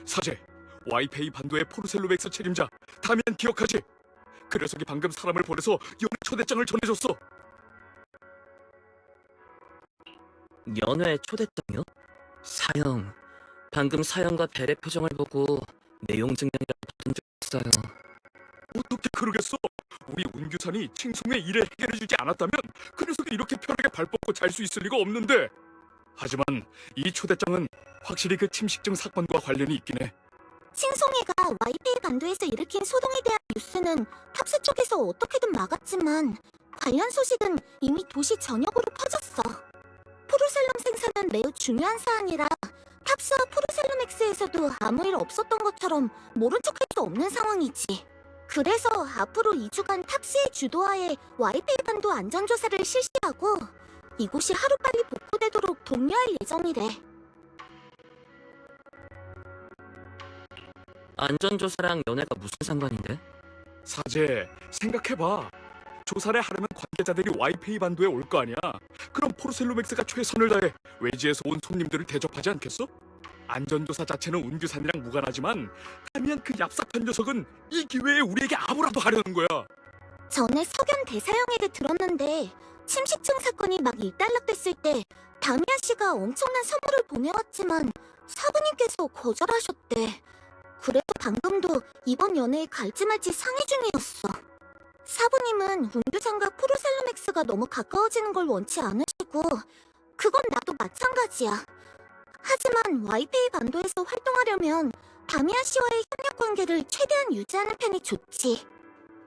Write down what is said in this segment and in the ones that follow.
사제, 와이페이 반도의 포르셀로맥스 책임자 다미안 기억하지? 그 녀석이 방금 사람을 보내서 연회 초대장을 전해줬어. 연회 초대장이요? 사형. 방금 사형과 벨의 표정을 보고 내용 증명이라고 받은 적 있어요. 어떻게 그러겠어? 우리 운규산이 칭송의 일을 해결해주지 않았다면 그 녀석이 이렇게 편하게 발 뻗고 잘 수 있을 리가 없는데. 하지만 이 초대장은 확실히 그 침식증 사건과 관련이 있긴 해. 칭송이가 와이페이 반도에서 일으킨 소동에 대한 뉴스는 탑스 쪽에서 어떻게든 막았지만 관련 소식은 이미 도시 전역으로 퍼졌어. 포르셀럼 생산은 매우 중요한 사안이라 탑스와 포르셀럼엑스에서도 아무 일 없었던 것처럼 모른 척할 수 없는 상황이지. 그래서 앞으로 2주간 탑스의 주도하에 와이페이 반도 안전조사를 실시하고 이곳이 하루빨리 복구되도록 독려할 예정이래. 안전조사랑 연회가 무슨 상관인데? 사제, 생각해봐. 조사를 하려면 관계자들이 와이페이 반도에 올 거 아니야. 그럼 포르셀로맥스가 최선을 다해 외지에서 온 손님들을 대접하지 않겠어? 안전조사 자체는 운규산이랑 무관하지만 다미안 그 얍삽한 녀석은 이 기회에 우리에게 아무라도 하려는 거야. 전에 석연 대사형에게 들었는데 침식증 사건이 막 일단락됐을 때 다미안 씨가 엄청난 선물을 보내왔지만 사부님께서 거절하셨대. 그래서 방금도 이번 연회에 갈지 말지 상의 중이었어. 사부님은 운규산과 포르셀로맥스가 너무 가까워지는 걸 원치 않으시고 그건 나도 마찬가지야. 하지만 와이페이 반도에서 활동하려면 다미안 씨와의 협력 관계를 최대한 유지하는 편이 좋지.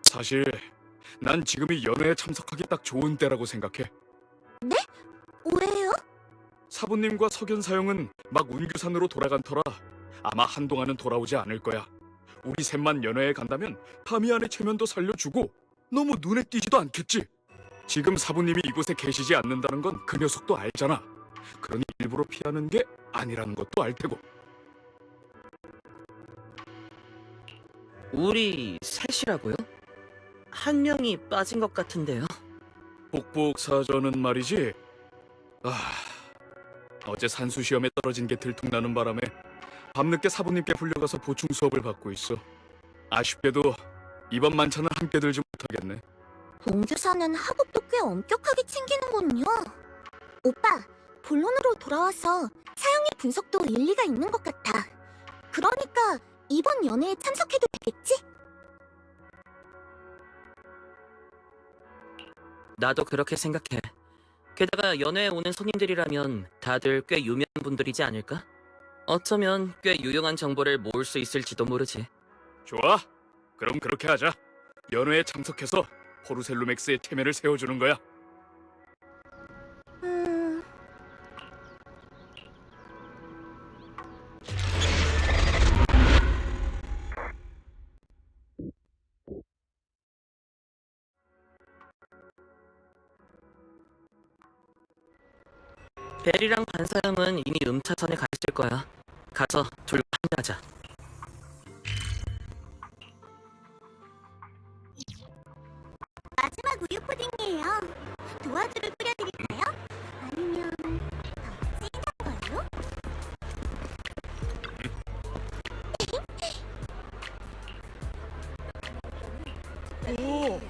사실 난 지금이 연회에 참석하기 딱 좋은 때라고 생각해. 네? 왜요? 사부님과 석연 사형은 막 운규산으로 돌아간 터라 아마 한동안은 돌아오지 않을 거야. 우리 셋만 연회에 간다면 다미안의 체면도 살려주고 너무 눈에 띄지도 않겠지. 지금 사부님이 이곳에 계시지 않는다는 건 그 녀석도 알잖아. 그러니 일부러 피하는 게 아니라는 것도 알 테고. 우리 셋이라고요? 한 명이 빠진 것 같은데요. 복복사전은 말이지. 어제 산수 시험에 떨어진 게 들통나는 바람에 밤늦게 사부님께 불려가서 보충 수업을 받고 있어. 아쉽게도 이번 만찬은 함께 들지 못하겠네. 운규산은 학업도 꽤 엄격하게 챙기는군요. 오빠, 본론으로 돌아와서 사형의 분석도 일리가 있는 것 같아. 그러니까 이번 연회에 참석해도 되겠지? 나도 그렇게 생각해. 게다가 연회에 오는 손님들이라면 다들 꽤 유명한 분들이지 않을까? 어쩌면 꽤 유용한 정보를 모을 수 있을지도 모르지. 좋아. 그럼 그렇게 하자. 연회에 참석해서 포르셀로맥스의 체면을 세워주는 거야. 벨이랑 반사형은 이미 음차선에 가 있을 거야. 가서 둘과 함께하자. 마지막 우유 푸딩이에요. 도와주를 끓여드릴까요? 아니면 더 진한 걸로? 오,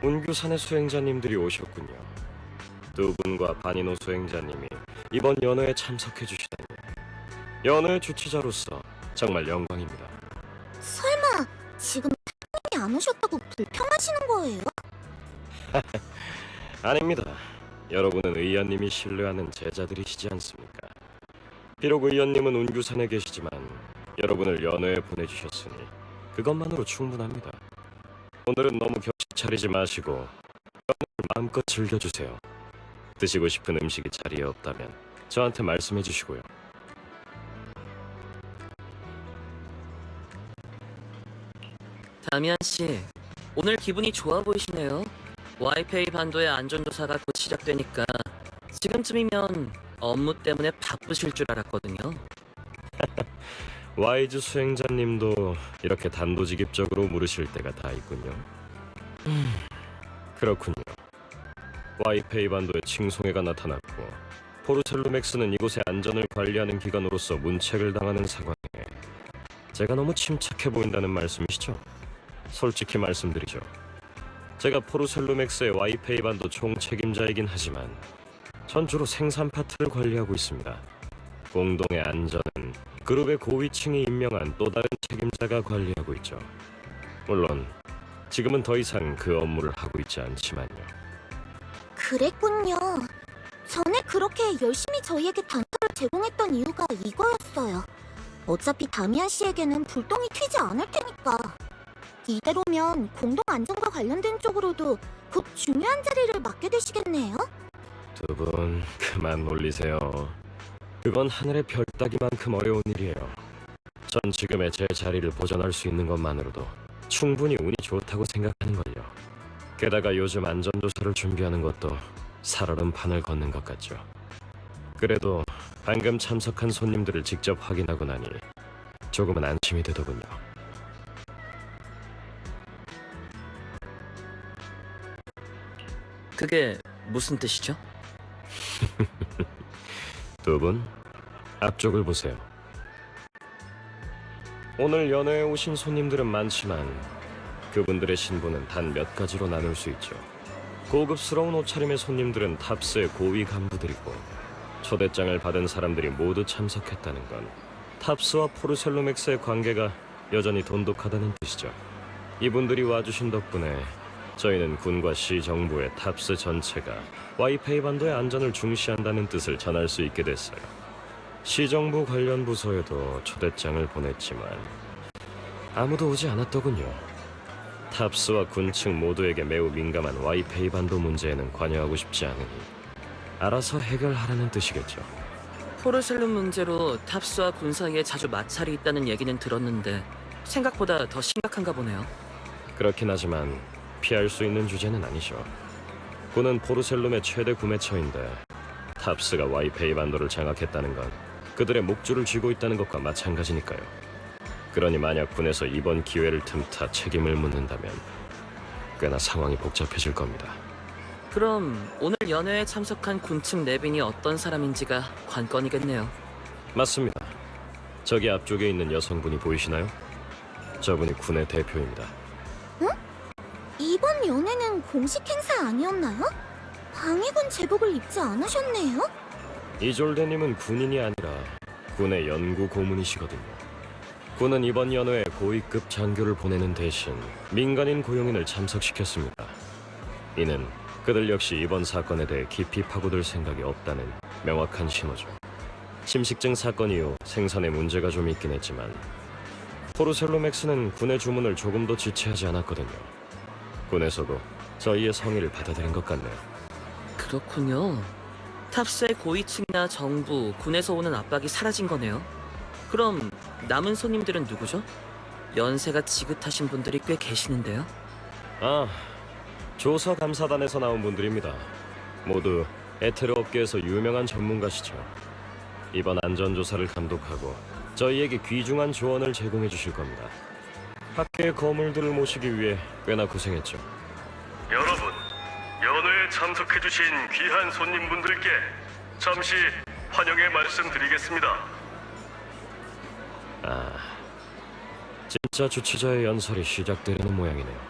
운규산의 수행자님들이 오셨군요. 두 분과 바니노 수행자님이 이번 연회에 참석해 주시다니 연회 주최자로서 정말 영광입니다. 설마 지금 타님이 안 오셨다고 불평하시는 거예요? 아닙니다. 여러분은 의원님이 신뢰하는 제자들이시지 않습니까? 비록 의원님은 운규산에 계시지만 여러분을 연회에 보내주셨으니 그것만으로 충분합니다. 오늘은 너무 격식 차리지 마시고 연회를 마음껏 즐겨주세요. 드시고 싶은 음식이 자리에 없다면 저한테 말씀해 주시고요. 다미안 씨, 오늘 기분이 좋아 보이시네요. 와이페이 반도의 안전조사가 곧 시작되니까 지금쯤이면 업무 때문에 바쁘실 줄 알았거든요. 와이즈 수행자님도 이렇게 단도직입적으로 물으실 때가 다 있군요. 그렇군요. 와이페이 반도에 칭송해가 나타났고 포르셀루맥스는 이곳의 안전을 관리하는 기관으로서 문책을 당하는 상황에 제가 너무 침착해 보인다는 말씀이시죠? 솔직히 말씀드리죠. 제가 포르셀루맥스의 와이페이 반도 총책임자이긴 하지만 전 주로 생산 파트를 관리하고 있습니다. 공동의 안전은 그룹의 고위층이 임명한 또 다른 책임자가 관리하고 있죠. 물론 지금은 더 이상 그 업무를 하고 있지 않지만요. 그랬군요. 전에 그렇게 열심히 저희에게 단서를 제공했던 이유가 이거였어요. 어차피 다미안 씨에게는 불똥이 튀지 않을 테니까. 이대로면 공동 안전과 관련된 쪽으로도 곧 중요한 자리를 맡게 되시겠네요. 두 분 그만 놀리세요. 그건 하늘의 별 따기만큼 어려운 일이에요. 전 지금의 제 자리를 보존할 수 있는 것만으로도 충분히 운이 좋다고 생각하는걸요. 게다가 요즘 안전조사를 준비하는 것도 살얼음 판을 걷는 것 같죠. 그래도 방금 참석한 손님들을 직접 확인하고 나니 조금은 안심이 되더군요. 그게 무슨 뜻이죠? 두 분, 앞쪽을 보세요. 오늘 연회에 오신 손님들은 많지만 그분들의 신분은 단 몇 가지로 나눌 수 있죠. 고급스러운 옷차림의 손님들은 탑스의 고위 간부들이고 초대장을 받은 사람들이 모두 참석했다는 건 탑스와 포르셀로맥스의 관계가 여전히 돈독하다는 뜻이죠. 이분들이 와주신 덕분에 저희는 군과 시 정부의 탑스 전체가 와이페이 반도의 안전을 중시한다는 뜻을 전할 수 있게 됐어요. 시정부 관련 부서에도 초대장을 보냈지만 아무도 오지 않았더군요. 탑스와 군층 모두에게 매우 민감한 와이페이 반도 문제에는 관여하고 싶지 않으니 알아서 해결하라는 뜻이겠죠. 포르셀룸 문제로 탑스와 군 사이에 자주 마찰이 있다는 얘기는 들었는데 생각보다 더 심각한가 보네요. 그렇긴 하지만 피할 수 있는 주제는 아니죠. 군은 포르셀룸의 최대 구매처인데 탑스가 와이페이 반도를 장악했다는 건 그들의 목줄을 쥐고 있다는 것과 마찬가지니까요. 그러니 만약 군에서 이번 기회를 틈타 책임을 묻는다면 꽤나 상황이 복잡해질 겁니다. 그럼 오늘 연회에 참석한 군층 내빈이 어떤 사람인지가 관건이겠네요. 맞습니다. 저기 앞쪽에 있는 여성분이 보이시나요? 저분이 군의 대표입니다. 이번 연회는 공식 행사 아니었나요? 방해군 제복을 입지 않으셨네요? 이졸데님은 군인이 아니라 군의 연구 고문이시거든요. 군은 이번 연회에 고위급 장교를 보내는 대신 민간인 고용인을 참석시켰습니다. 이는 그들 역시 이번 사건에 대해 깊이 파고들 생각이 없다는 명확한 신호죠. 침식증 사건 이후 생산에 문제가 좀 있긴 했지만 포르셀로맥스는 군의 주문을 조금도 지체하지 않았거든요. 군에서도 저희의 성의를 받아들인 것 같네요. 그렇군요. 탑스의 고위층이나 정부, 군에서 오는 압박이 사라진 거네요. 그럼 남은 손님들은 누구죠? 연세가 지긋하신 분들이 꽤 계시는데요. 아, 조사감사단에서 나온 분들입니다. 모두 에테르 업계에서 유명한 전문가시죠. 이번 안전조사를 감독하고 저희에게 귀중한 조언을 제공해 주실 겁니다. 학계의 거물들을 모시기 위해 꽤나 고생했죠. 여러분, 연회에 참석해주신 귀한 손님분들께 잠시 환영의 말씀드리겠습니다. 아, 진짜 주최자의 연설이 시작되려는 모양이네요.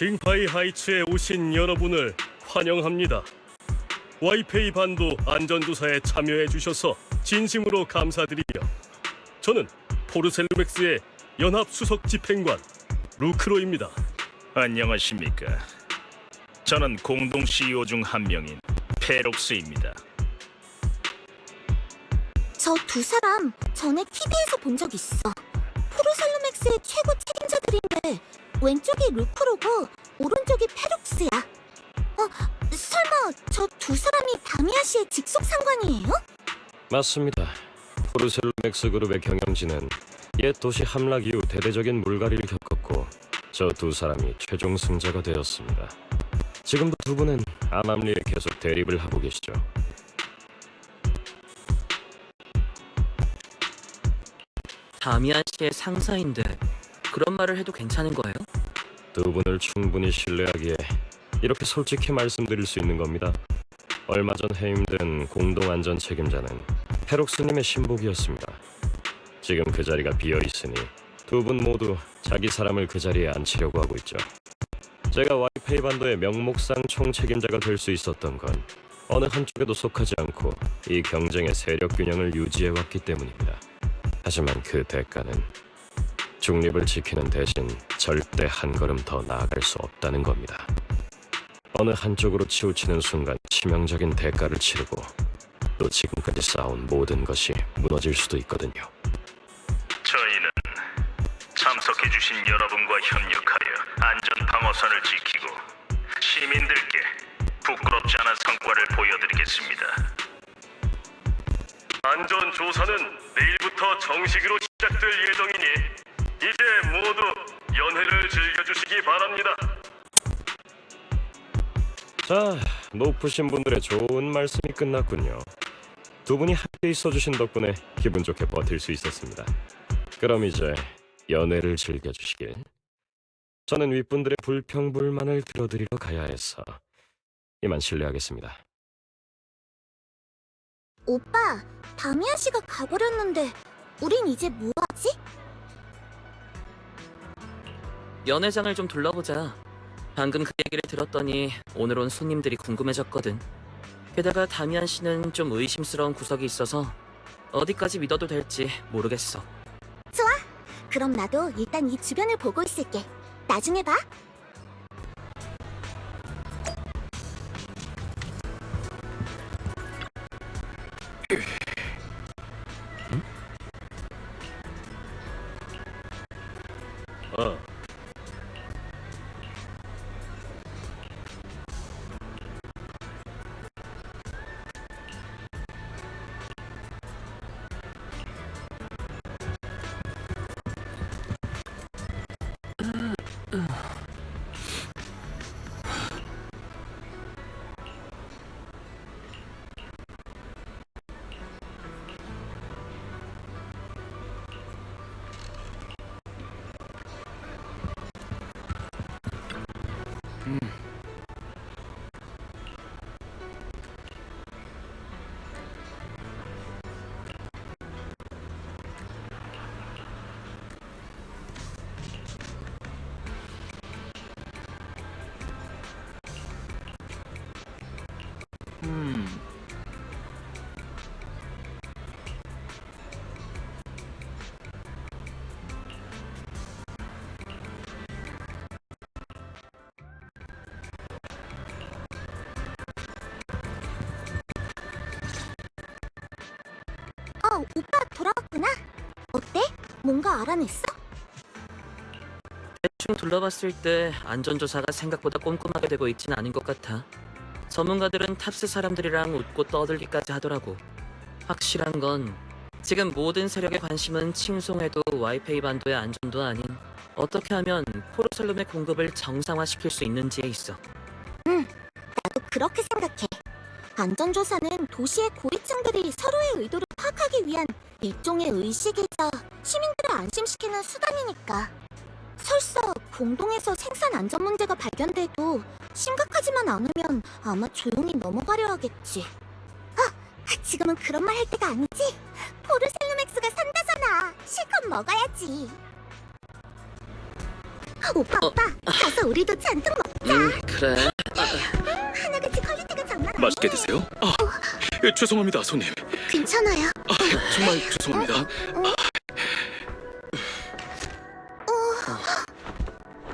징파이 하이츠에 오신 여러분을 환영합니다. 와이페이 반도 안전조사에 참여해 주셔서 진심으로 감사드리며 저는 포르셀루맥스의 연합 수석 집행관 루크로입니다. 안녕하십니까. 저는 공동 CEO 중 한 명인 페록스입니다. 저 두 사람 전에 TV에서 본 적 있어. 포르셀루맥스의 최고 책임자들인데 왼쪽이 루크로고 오른쪽이 페룩스야. 설마 저 두 사람이 다미아 씨의 직속 상관이에요? 맞습니다. 포르셀루맥스 그룹의 경영진은 옛 도시 함락 이후 대대적인 물갈이를 겪었고 저 두 사람이 최종 승자가 되었습니다. 지금도 두 분은 암암리에 계속 대립을 하고 계시죠. 다미안 씨의 상사인데 그런 말을 해도 괜찮은 거예요? 두 분을 충분히 신뢰하기에 이렇게 솔직히 말씀드릴 수 있는 겁니다. 얼마 전 해임된 공동안전 책임자는 페록스님의 신복이었습니다. 지금 그 자리가 비어있으니 두 분 모두 자기 사람을 그 자리에 앉히려고 하고 있죠. 제가 와이페이 반도의 명목상 총책임자가 될 수 있었던 건 어느 한쪽에도 속하지 않고 이 경쟁의 세력 균형을 유지해왔기 때문입니다. 하지만 그 대가는 중립을 지키는 대신 절대 한 걸음 더 나아갈 수 없다는 겁니다. 어느 한쪽으로 치우치는 순간 치명적인 대가를 치르고 또 지금까지 쌓아온 모든 것이 무너질 수도 있거든요. 저희는 참석해주신 여러분과 협력하여 안전 방어선을 지키고 시민들께 부끄럽지 않은 성과를 보여드리겠습니다. 안전 조사는 내일부터 정식으로 시작될 예정이니 이제 모두 연회를 즐겨주시기 바랍니다. 자, 높으신 분들의 좋은 말씀이 끝났군요. 두 분이 함께 있어주신 덕분에 기분 좋게 버틸 수 있었습니다. 그럼 이제 연애를 즐겨주시길. 저는 윗분들의 불평불만을 들어드리러 가야 해서 이만 실례하겠습니다. 오빠, 다미아 씨가 가버렸는데 우린 이제 뭐 하지? 연회장을 좀 둘러보자. 방금 그 얘기를 들었더니 오늘 온 손님들이 궁금해졌거든. 게다가 다미안 씨는 좀 의심스러운 구석이 있어서 어디까지 믿어도 될지 모르겠어. 그럼 나도 일단 이 주변을 보고 있을게. 나중에 봐. 오빠 돌아왔구나. 어때? 뭔가 알아냈어? 대충 둘러봤을 때 안전조사가 생각보다 꼼꼼하게 되고 있진 않은 것 같아. 전문가들은 탑스 사람들이랑 웃고 떠들기까지 하더라고. 확실한 건 지금 모든 세력의 관심은 칭송해도 와이페이 반도의 안전도 아닌 어떻게 하면 포르셀룸의 공급을 정상화시킬 수 있는지에 있어. 나도 그렇게 생각해. 안전조사는 도시의 고위층들이 서로의 의도를 파악하기 위한 일종의 의식이자 시민들을 안심시키는 수단이니까. 설사 공동에서 생산 안전 문제가 발견돼도 심각하지만 않으면 아마 조용히 넘어가려 하겠지. 지금은 그런 말 할 때가 아니지. 포르셀루맥스가 산다잖아. 실컷 먹어야지. 오빠, 가서 우리도 잔뜩 먹자. 그래. 하나같이 퀄리티가 장난 아니야. 맛있게 드세요. 죄송합니다, 손님. 괜찮아요. 정말 죄송합니다.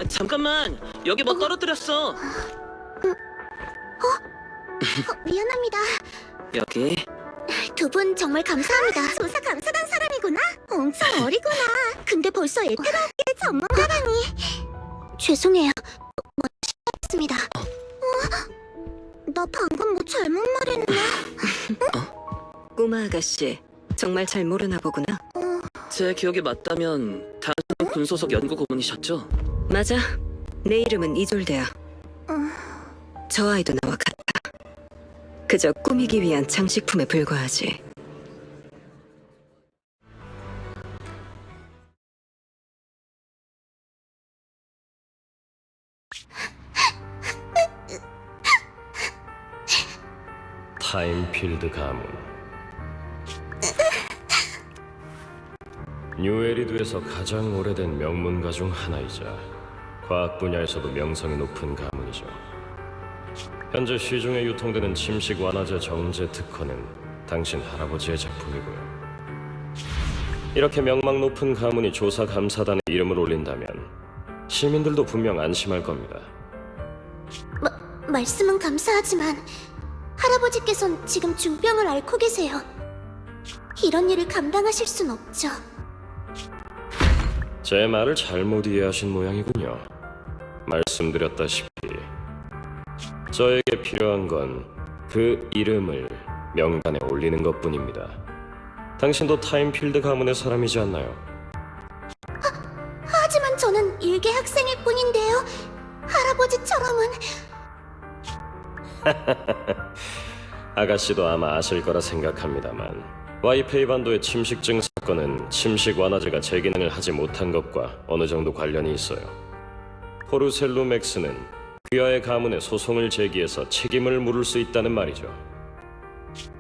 잠깐만, 여기 뭐 떨어뜨렸어. 미안합니다. 여기. 두 분 정말 감사합니다. 조사 감사단 사람이구나. 엄청 어리구나. 근데 벌써 에테라업계 전문가라니. 죄송해요. 멋있습니다. 나 방금 뭐 잘못 말했나? 꼬마 아가씨, 정말 잘 모르나 보구나. 제 기억이 맞다면 다른 군소속 연구 고문이셨죠? 맞아. 내 이름은 이졸데야. 저 아이도 나와 같아. 그저 꾸미기 위한 장식품에 불과하지. 타임필드 가문. 뉴에리드에서 가장 오래된 명문가 중 하나이자 과학 분야에서도 명성이 높은 가문이죠. 현재 시중에 유통되는 침식 완화제 정제 특허는 당신 할아버지의 작품이고요. 이렇게 명망 높은 가문이 조사 감사단에 이름을 올린다면 시민들도 분명 안심할 겁니다. 말씀은 감사하지만 할아버지께선 지금 중병을 앓고 계세요. 이런 일을 감당하실 순 없죠. 제 말을 잘못 이해하신 모양이군요. 말씀드렸다시피 저에게 필요한 건 그 이름을 명단에 올리는 것뿐입니다. 당신도 타임필드 가문의 사람이지 않나요? 하지만 저는 일개 학생일 뿐인데요. 할아버지처럼은. 아가씨도 아마 아실 거라 생각합니다만 와이페이 반도의 침식증 사건은 침식 완화제가 제 기능을 하지 못한 것과 어느 정도 관련이 있어요. 포르셀루맥스는 귀하의 가문에 소송을 제기해서 책임을 물을 수 있다는 말이죠.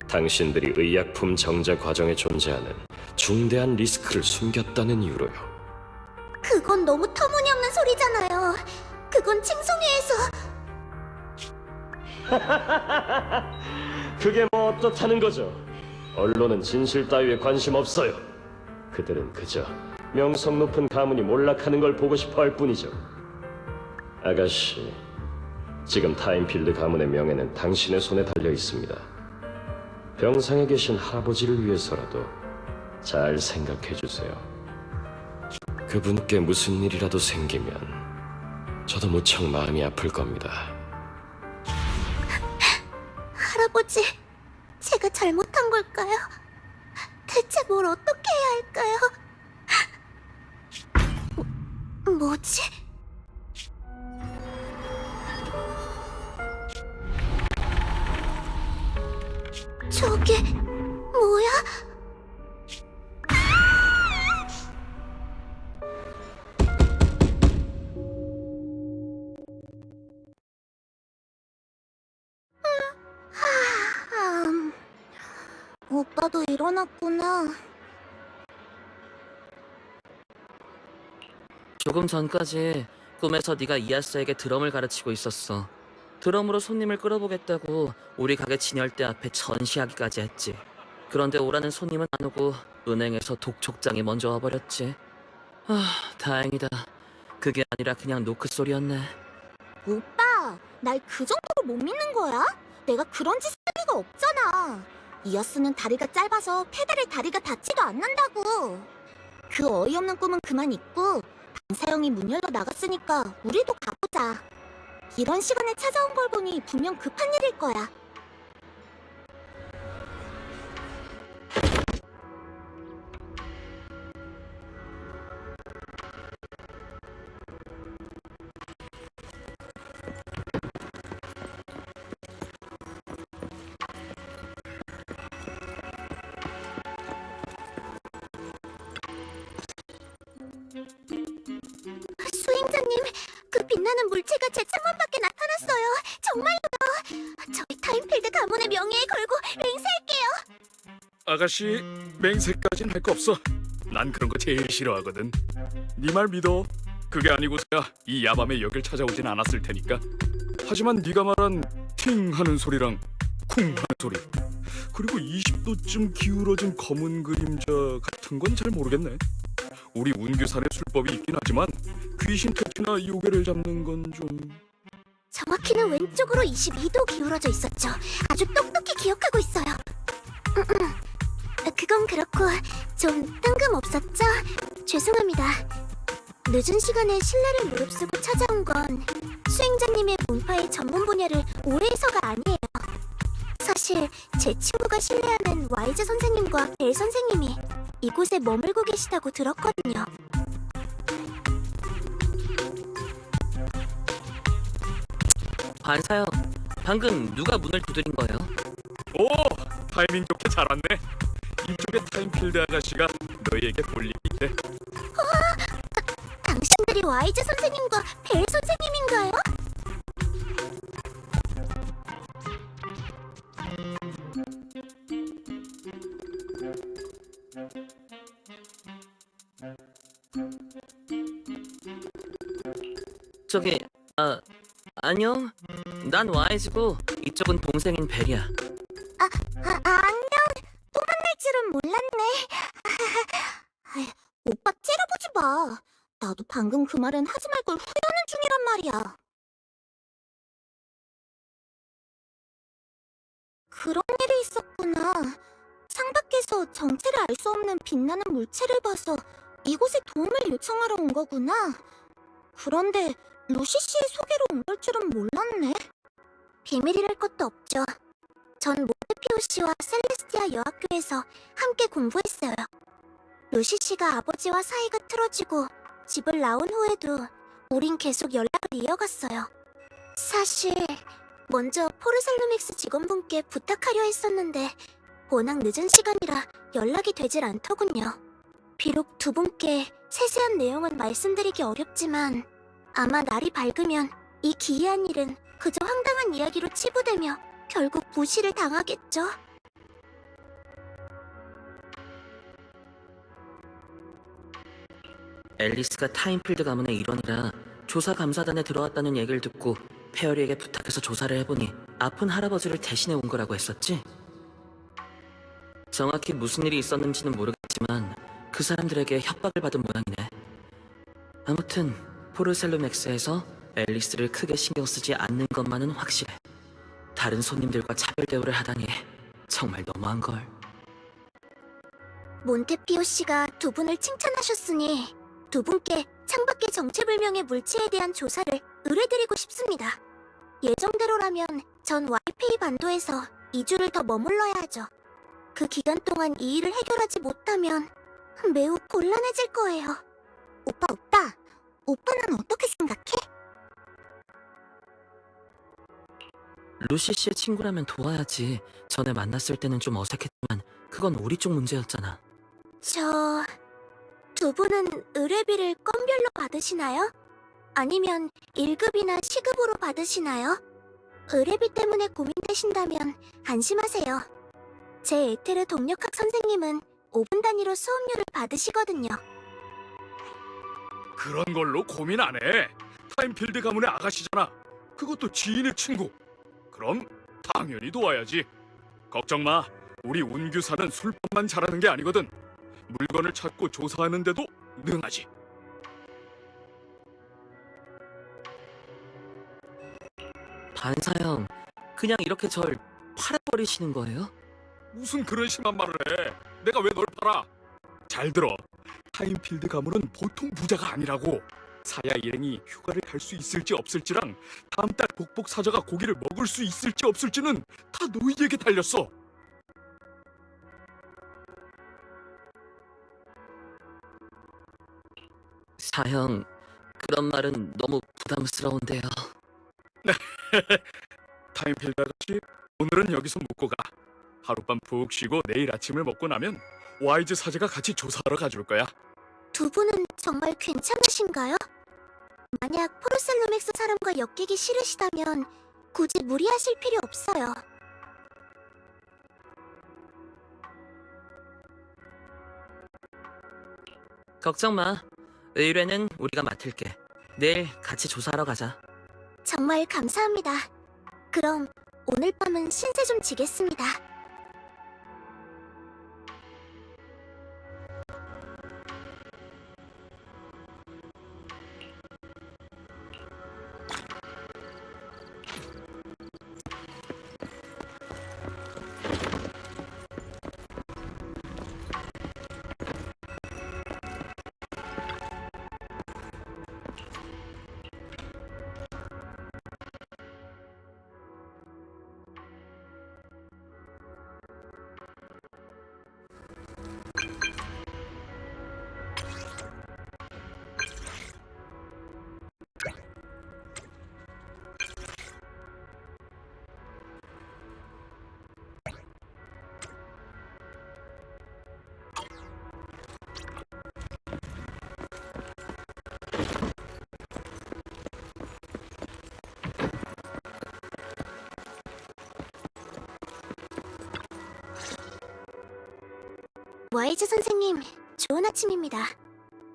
당신들이 의약품 정제 과정에 존재하는 중대한 리스크를 숨겼다는 이유로요. 그건 너무 터무니없는 소리잖아요. 그건 칭송회에서. 그게 뭐 어떻다는 거죠? 언론은 진실 따위에 관심 없어요. 그들은 그저 명성 높은 가문이 몰락하는 걸 보고 싶어 할 뿐이죠. 아가씨, 지금 타임필드 가문의 명예는 당신의 손에 달려 있습니다. 병상에 계신 할아버지를 위해서라도 잘 생각해 주세요. 그분께 무슨 일이라도 생기면 저도 무척 마음이 아플 겁니다. 할아버지, 제가 잘못한 걸까요? 대체 뭘 어떻게 해야 할까요? 뭐지? 저게 뭐야? 오빠도 일어났구나. 조금 전까지 꿈에서 네가 이아스에게 드럼을 가르치고 있었어. 드럼으로 손님을 끌어보겠다고 우리 가게 진열대 앞에 전시하기까지 했지. 그런데 오라는 손님은 안 오고 은행에서 독촉장이 먼저 와버렸지. 다행이다. 그게 아니라 그냥 노크 소리였네. 오빠, 날 그 정도로 못 믿는 거야? 내가 그런 짓 할 리가 없잖아. 이어스는 다리가 짧아서 페달에 다리가 닿지도 않는다고. 그 어이없는 꿈은 그만 잊고 방사형이 문 열러 나갔으니까 우리도 가보자. 이런 시간에 찾아온 걸 보니 분명 급한 일일 거야. 수행자님, 그 빛나는 물체가 제 창문 밖에 나타났어요. 정말로요. 저희 타임필드 가문의 명예에 걸고 맹세할게요. 아가씨, 맹세까진 할 거 없어. 난 그런 거 제일 싫어하거든. 네 말 믿어. 그게 아니고서야 이 야밤에 여길 찾아오진 않았을 테니까. 하지만 네가 말한 팅 하는 소리랑 쿵 하는 소리, 그리고 20도쯤 기울어진 검은 그림자 같은 건 잘 모르겠네. 우리 운규산에 술법이 있긴 하지만 귀신 퇴치나 요괴를 잡는 건 좀... 정확히는 왼쪽으로 22도 기울어져 있었죠. 아주 똑똑히 기억하고 있어요. 그건 그렇고 좀 뜬금없었죠? 죄송합니다. 늦은 시간에 신뢰를 무릅쓰고 찾아온 건 수행자님의 문파의 전문 분야를 오래 해서가 아니에요. 사실 제 친구가 신뢰하는 와이즈 선생님과 벨 선생님이 이곳에 머물고 계시다고 들었거든요. 반사형, 방금 누가 문을 두드린 거예요? 오! 타이밍 좋게 잘 왔네. 이쪽에 타임필드 아가씨가 너희에게 볼 일이 있대. 당신들이 와이즈 선생님과 벨 선생님인가요? 저기, 안녕. 난 와이즈고 이쪽은 동생인 벨이야. 안녕. 또 만날 줄은 몰랐네. 오빠 째려보지 마. 나도 방금 그 말은 하지 말 걸 후회하는 중이란 말이야. 그런 일이 있었구나. 창밖에서 정체를 알 수 없는 빛나는 물체를 봐서 이곳에 도움을 요청하러 온 거구나. 그런데 루시 씨의 소개로 온 걸 줄은 몰랐네. 비밀이랄 것도 없죠. 전 몬테피오 씨와 셀레스티아 여학교에서 함께 공부했어요. 루시 씨가 아버지와 사이가 틀어지고 집을 나온 후에도 우린 계속 연락을 이어갔어요. 사실 먼저 포르셀루믹스 직원분께 부탁하려 했었는데 워낙 늦은 시간이라 연락이 되질 않더군요. 비록 두 분께 세세한 내용은 말씀드리기 어렵지만 아마 날이 밝으면 이 기이한 일은 그저 황당한 이야기로 치부되며 결국 무시를 당하겠죠. 앨리스가 타임필드 가문의 일원이라 조사 감사단에 들어왔다는 얘기를 듣고 페어리에게 부탁해서 조사를 해보니 아픈 할아버지를 대신해 온 거라고 했었지? 정확히 무슨 일이 있었는지는 모르겠지만 그 사람들에게 협박을 받은 모양이네. 아무튼 포르셀루맥스에서 앨리스를 크게 신경 쓰지 않는 것만은 확실해. 다른 손님들과 차별 대우를 하다니 정말 너무한걸. 몬테피오 씨가 두 분을 칭찬하셨으니 두 분께 창밖의 정체불명의 물체에 대한 조사를 의뢰드리고 싶습니다. 예정대로라면 전 와이페이 반도에서 2주를 더 머물러야 하죠. 그 기간 동안 이 일을 해결하지 못하면 매우 곤란해질 거예요. 오빠는 어떻게 생각해? 루시 씨의 친구라면 도와야지. 전에 만났을 때는 좀 어색했지만 그건 우리 쪽 문제였잖아. 두 분은 의뢰비를 건별로 받으시나요? 아니면 1급이나 시급으로 받으시나요? 의뢰비 때문에 고민되신다면 안심하세요. 제 에테르 동력학 선생님은 5분 단위로 수업료를 받으시거든요. 그런 걸로 고민 안 해. 타임필드 가문의 아가씨잖아. 그것도 지인의 친구. 그럼 당연히 도와야지. 걱정 마. 우리 운규사는 술법만 잘하는 게 아니거든. 물건을 찾고 조사하는데도 능하지. 반사형, 그냥 이렇게 절 팔아버리시는 거예요? 무슨 그런 심한 말을 해. 내가 왜 널 팔아? 잘 들어. 타임필드 가문은 보통 부자가 아니라고. 사야 일행이 휴가를 갈 수 있을지 없을지랑 다음 달 복복 사자가 고기를 먹을 수 있을지 없을지는 다 너희에게 달렸어. 사형, 그런 말은 너무 부담스러운데요. 타임필드 아가씨, 오늘은 여기서 묵고 가. 하룻밤 푹 쉬고 내일 아침을 먹고 나면 와이즈 사제가 같이 조사하러 가줄 거야. 두 분은 정말 괜찮으신가요? 만약 포르셀루맥스 사람과 엮이기 싫으시다면 굳이 무리하실 필요 없어요. 걱정 마. 의뢰는 우리가 맡을게. 내일 같이 조사하러 가자. 정말 감사합니다. 그럼 오늘 밤은 신세 좀 지겠습니다. 와이즈 선생님, 좋은 아침입니다.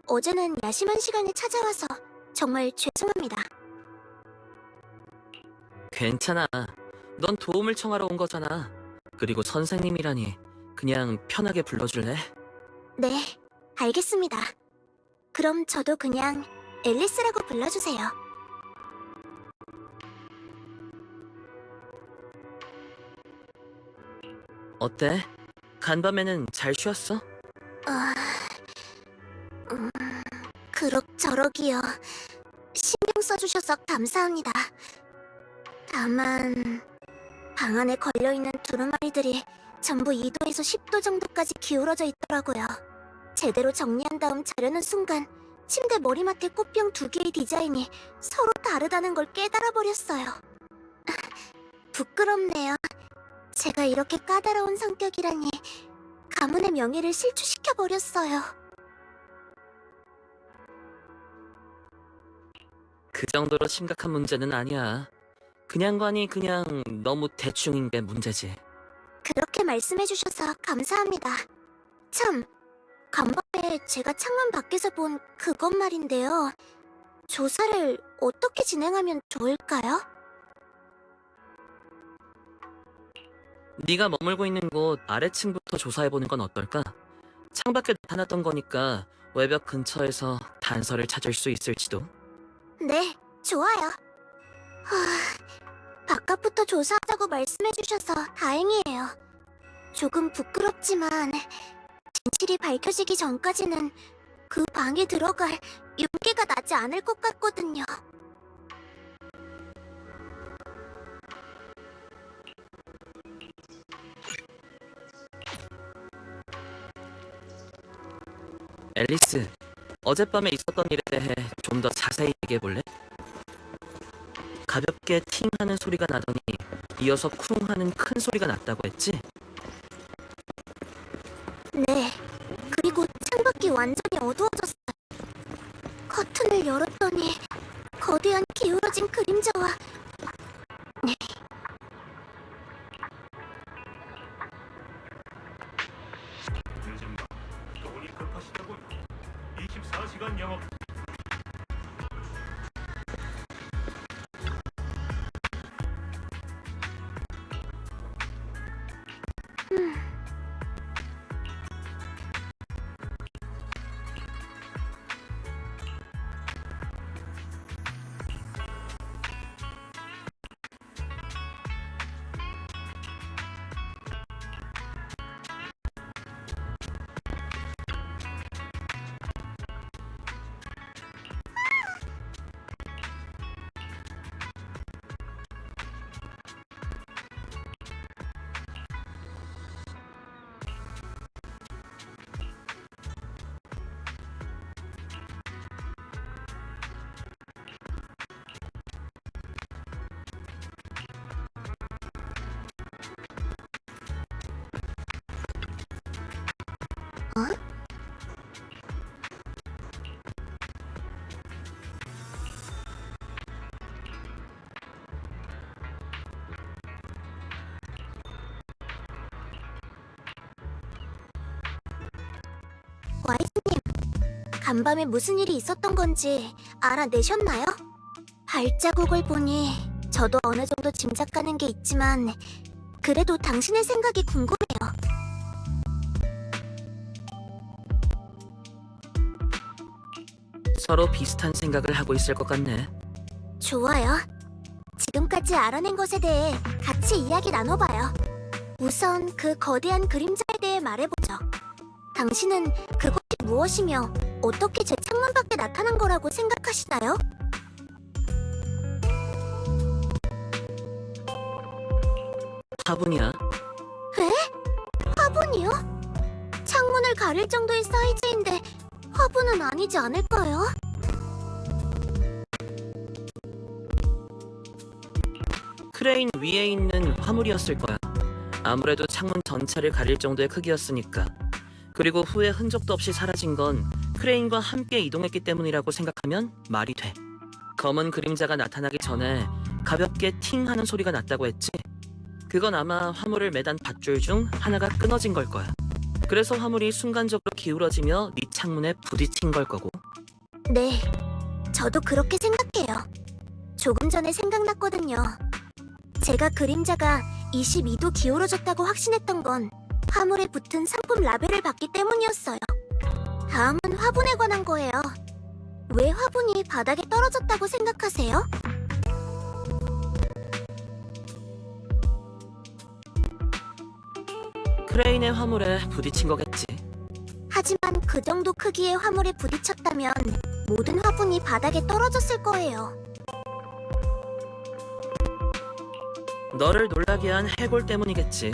어제는 야심한 시간에 찾아와서 정말 죄송합니다. 괜찮아. 넌 도움을 청하러 온 거잖아. 그리고 선생님이라니 그냥 편하게 불러줄래? 네, 알겠습니다. 그럼 저도 그냥 앨리스라고 불러주세요. 어때? 간밤에는 잘 쉬었어? 그럭저럭이요. 신경 써주셔서 감사합니다. 다만 방 안에 걸려있는 두루마리들이 전부 2도에서 10도 정도까지 기울어져 있더라고요. 제대로 정리한 다음 자려는 순간 침대 머리맡에 꽃병 2개의 디자인이 서로 다르다는 걸 깨달아버렸어요. 부끄럽네요. 제가 이렇게 까다로운 성격이라니 가문의 명예를 실추시켜버렸어요. 그 정도로 심각한 문제는 아니야. 그냥 너무 대충인 게 문제지. 그렇게 말씀해주셔서 감사합니다. 참, 간밤에 제가 창문 밖에서 본 그것 말인데요. 조사를 어떻게 진행하면 좋을까요? 네가 머물고 있는 곳 아래층부터 조사해보는 건 어떨까? 창밖에 나타났던 거니까 외벽 근처에서 단서를 찾을 수 있을지도. 네, 좋아요. 바깥부터 조사하자고 말씀해주셔서 다행이에요. 조금 부끄럽지만 진실이 밝혀지기 전까지는 그 방에 들어갈 용기가 나지 않을 것 같거든요. 앨리스, 어젯밤에 있었던 일에 대해 좀 더 자세히 얘기해볼래? 가볍게 팅 하는 소리가 나더니 이어서 쿵 하는 큰 소리가 났다고 했지? 네, 그리고 창밖이 완전히 어두워졌어요. 커튼을 열었더니 거대한 기울어진 그림자와 요즘 돈이 급하시다고 24시간 영업. 와이즈님, 간밤에 무슨 일이 있었던 건지 알아내셨나요? 발자국을 보니 저도 어느 정도 짐작가는 게 있지만 그래도 당신의 생각이 궁금해요. 서로 비슷한 생각을 하고 있을 것 같네. 좋아요. 지금까지 알아낸 것에 대해 같이 이야기 나눠봐요. 우선 그 거대한 그림자에 대해 말해보죠. 당신은 그것이 무엇이며 어떻게 제 창문 밖에 나타난 거라고 생각하시나요? 화분이야. 화분이요? 창문을 가릴 정도의 사이즈인데 화분은 아니지 않을까요? 크레인 위에 있는 화물이었을 거야. 아무래도 창문 전체를 가릴 정도의 크기였으니까. 그리고 후에 흔적도 없이 사라진 건 크레인과 함께 이동했기 때문이라고 생각하면 말이 돼. 검은 그림자가 나타나기 전에 가볍게 팅 하는 소리가 났다고 했지. 그건 아마 화물을 매단 밧줄 중 하나가 끊어진 걸 거야. 그래서 화물이 순간적으로 기울어지며 네 창문에 부딪힌 걸 거고. 네, 저도 그렇게 생각해요. 조금 전에 생각났거든요. 제가 그림자가 22도 기울어졌다고 확신했던 건 화물에 붙은 상품 라벨을 봤기 때문이었어요. 다음은 화분에 관한 거예요. 왜 화분이 바닥에 떨어졌다고 생각하세요? 크레인의 화물에 부딪힌 거겠지. 하지만 그 정도 크기의 화물에 부딪혔다면 모든 화분이 바닥에 떨어졌을 거예요. 너를 놀라게 한 해골 때문이겠지.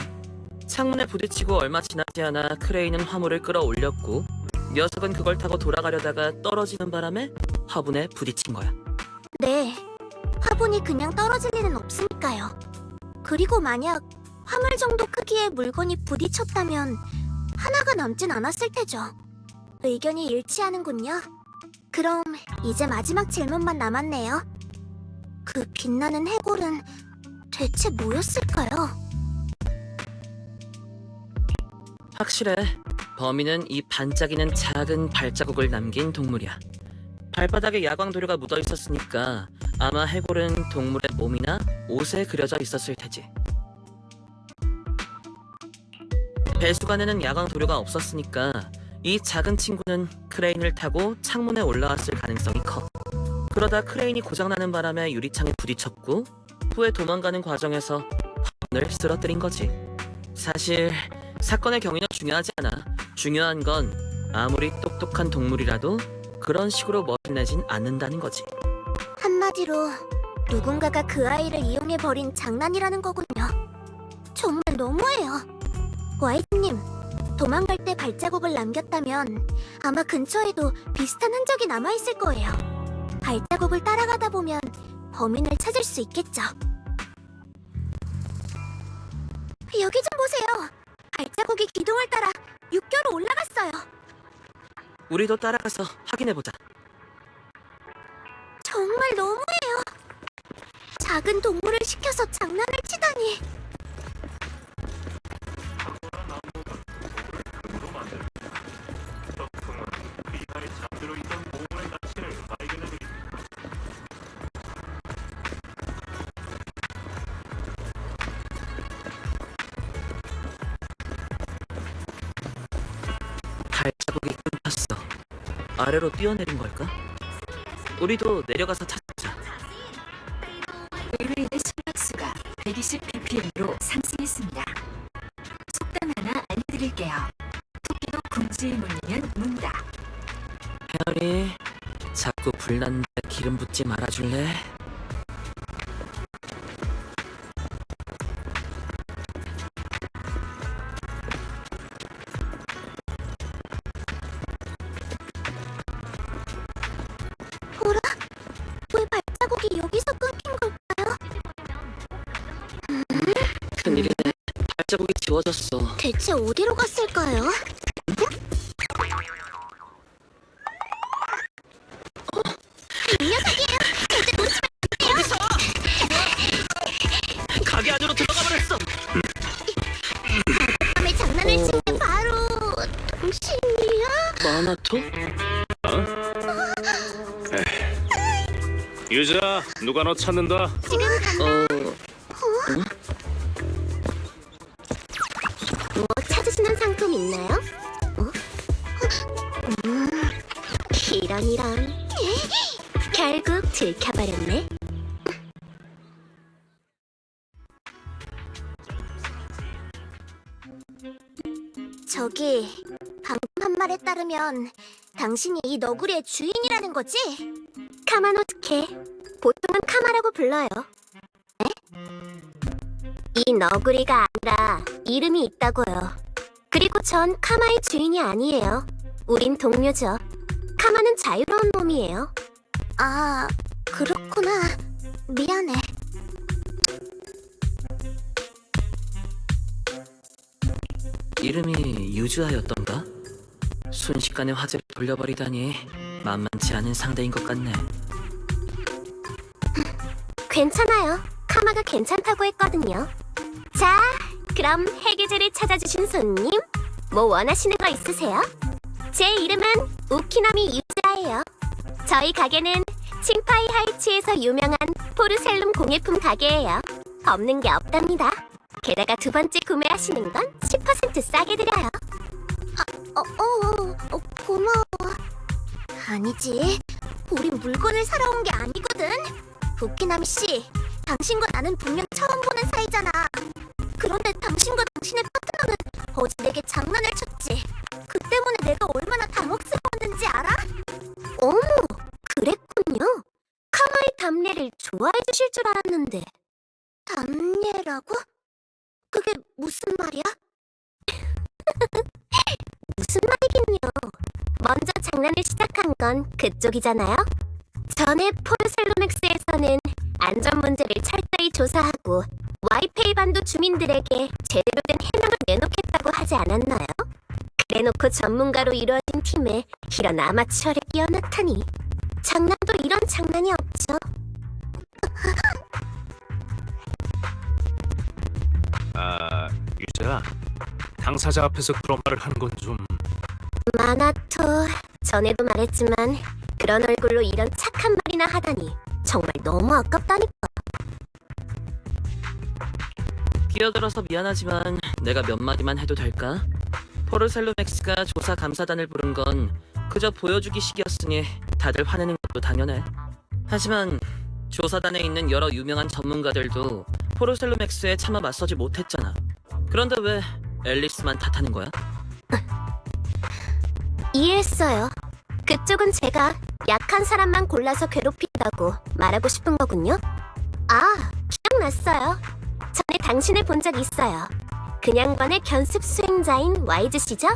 창문에 부딪히고 얼마 지나지 않아 크레인은 화물을 끌어올렸고 녀석은 그걸 타고 돌아가려다가 떨어지는 바람에 화분에 부딪힌 거야. 네, 화분이 그냥 떨어질 리는 없으니까요. 그리고 만약 화물 정도 크기의 물건이 부딪혔다면 하나가 남진 않았을 테죠. 의견이 일치하는군요. 그럼 이제 마지막 질문만 남았네요. 그 빛나는 해골은 대체 뭐였을까요? 확실해. 범인은 이 반짝이는 작은 발자국을 남긴 동물이야. 발바닥에 야광 도료가 묻어 있었으니까 아마 해골은 동물의 몸이나 옷에 그려져 있었을 테지. 배수관에는 야광 도료가 없었으니까 이 작은 친구는 크레인을 타고 창문에 올라왔을 가능성이 커. 그러다 크레인이 고장나는 바람에 유리창에 부딪혔고 후에 도망가는 과정에서 화분을 쓰러뜨린 거지. 사실 사건의 경위는 중요하지 않아. 중요한 건 아무리 똑똑한 동물이라도 그런 식으로 멋을 내진 않는다는 거지. 한마디로 누군가가 그 아이를 이용해 버린 장난이라는 거군요. 정말 너무해요. 와이트님, 도망갈 때 발자국을 남겼다면 아마 근처에도 비슷한 흔적이 남아있을 거예요. 발자국을 따라가다 보면 범인을 찾을 수 있겠죠. 여기 좀 보세요. 발자국이 기둥을 따라 육교로 올라갔어요. 우리도 따라가서 확인해보자. 정말 너무해요. 작은 동물을 시켜서 장난을 치다니. 덕분은 비탈에 잠들어 있던 보물의 가치를 발견해드립니다. 발자국이 끊겼어. 아래로 뛰어내린 걸까? 우리도 내려가서 찾자. 의뢰인의 심박수가 120ppm으로 상승했습니다. 속담 하나 알려드릴게요. 토끼도 궁지에 물리면 문다. 헤어리, 자꾸 불났는데 기름 붓지 말아줄래? 보라, 왜 발자국이 여기서 끊긴 걸까요? 큰일이네. 발자국이 지워졌어. 대체 어디로 갔을까요? 이 녀석이에요! 절대 놓치면 가게 안으로 들어가 버렸어. 밤에 장난을 친 게 바로 당신이야? 마나토? 유자, 누가 너 찾는다? 뭐 찾으시는 상품 있나요? 이런. 결국 들켜버렸네. 저기, 방금 한 말에 따르면 당신이 이 너구리의 주인이라는 거지? 카마노스케, 보통은 카마라고 불러요. 네? 이 너구리가 아니라 이름이 있다고요. 그리고 전 카마의 주인이 아니에요. 우린 동료죠. 카마는 자유로운 놈이에요. 아, 그렇구나. 미안해. 이름이 유즈아였던가? 순식간에 화제를 돌려버리다니 만만치 않은 상대인 것 같네. 괜찮아요. 카마가 괜찮다고 했거든요. 자, 그럼 해계제를 찾아주신 손님, 뭐 원하시는 거 있으세요? 제 이름은 우키나미 유자예요. 저희 가게는 칭파이 하이츠에서 유명한 포르셀룸 공예품 가게예요. 없는 게 없답니다. 게다가 두 번째 구매하시는 건 10% 싸게 드려요. 고마워. 아니지, 우린 물건을 사러 온 게 아니거든. 우키나미 씨, 당신과 나는 분명 처음 보는 사이잖아. 그런데 당신과 당신의 파트너는 어제 내게 장난을 쳤지. 그 때문에 내가 얼마나 당혹스러웠는지 알아? 어머, 그랬군요. 카마의 담례를 좋아해 주실 줄 알았는데. 담례라고? 그게 무슨 말이야? 무슨 말이긴요. 먼저 장난을 시작한 건 그쪽이잖아요. 전에 포르셀로맥스에서는 안전 문제를 철저히 조사하고 와이페이 반도 주민들에게 제대로 된 해명을 내놓겠다고 하지 않았나요? 그래놓고 전문가로 이루어진 팀에 이런 아마추어를 끼워넣다니. 장난도 이런 장난이 없죠. 유자, 당사자 앞에서 그런 말을 하는 건 좀... 마나토, 전에도 말했지만 그런 얼굴로 이런 착한 말이나 하다니 정말 너무 아깝다니까. 끼어들어서 미안하지만 내가 몇 마디만 해도 될까? 포르셀로맥스가 조사 감사단을 부른 건 그저 보여주기식이었으니 다들 화내는 것도 당연해. 하지만 조사단에 있는 여러 유명한 전문가들도 포르셀로맥스에 차마 맞서지 못했잖아. 그런데 왜 앨리스만 탓하는 거야? 이해했어요. 그쪽은 제가 약한 사람만 골라서 괴롭힌다고 말하고 싶은 거군요. 아, 기억났어요. 전에 당신을 본 적 있어요. 그 양반의 견습 수행자인 와이즈 씨죠?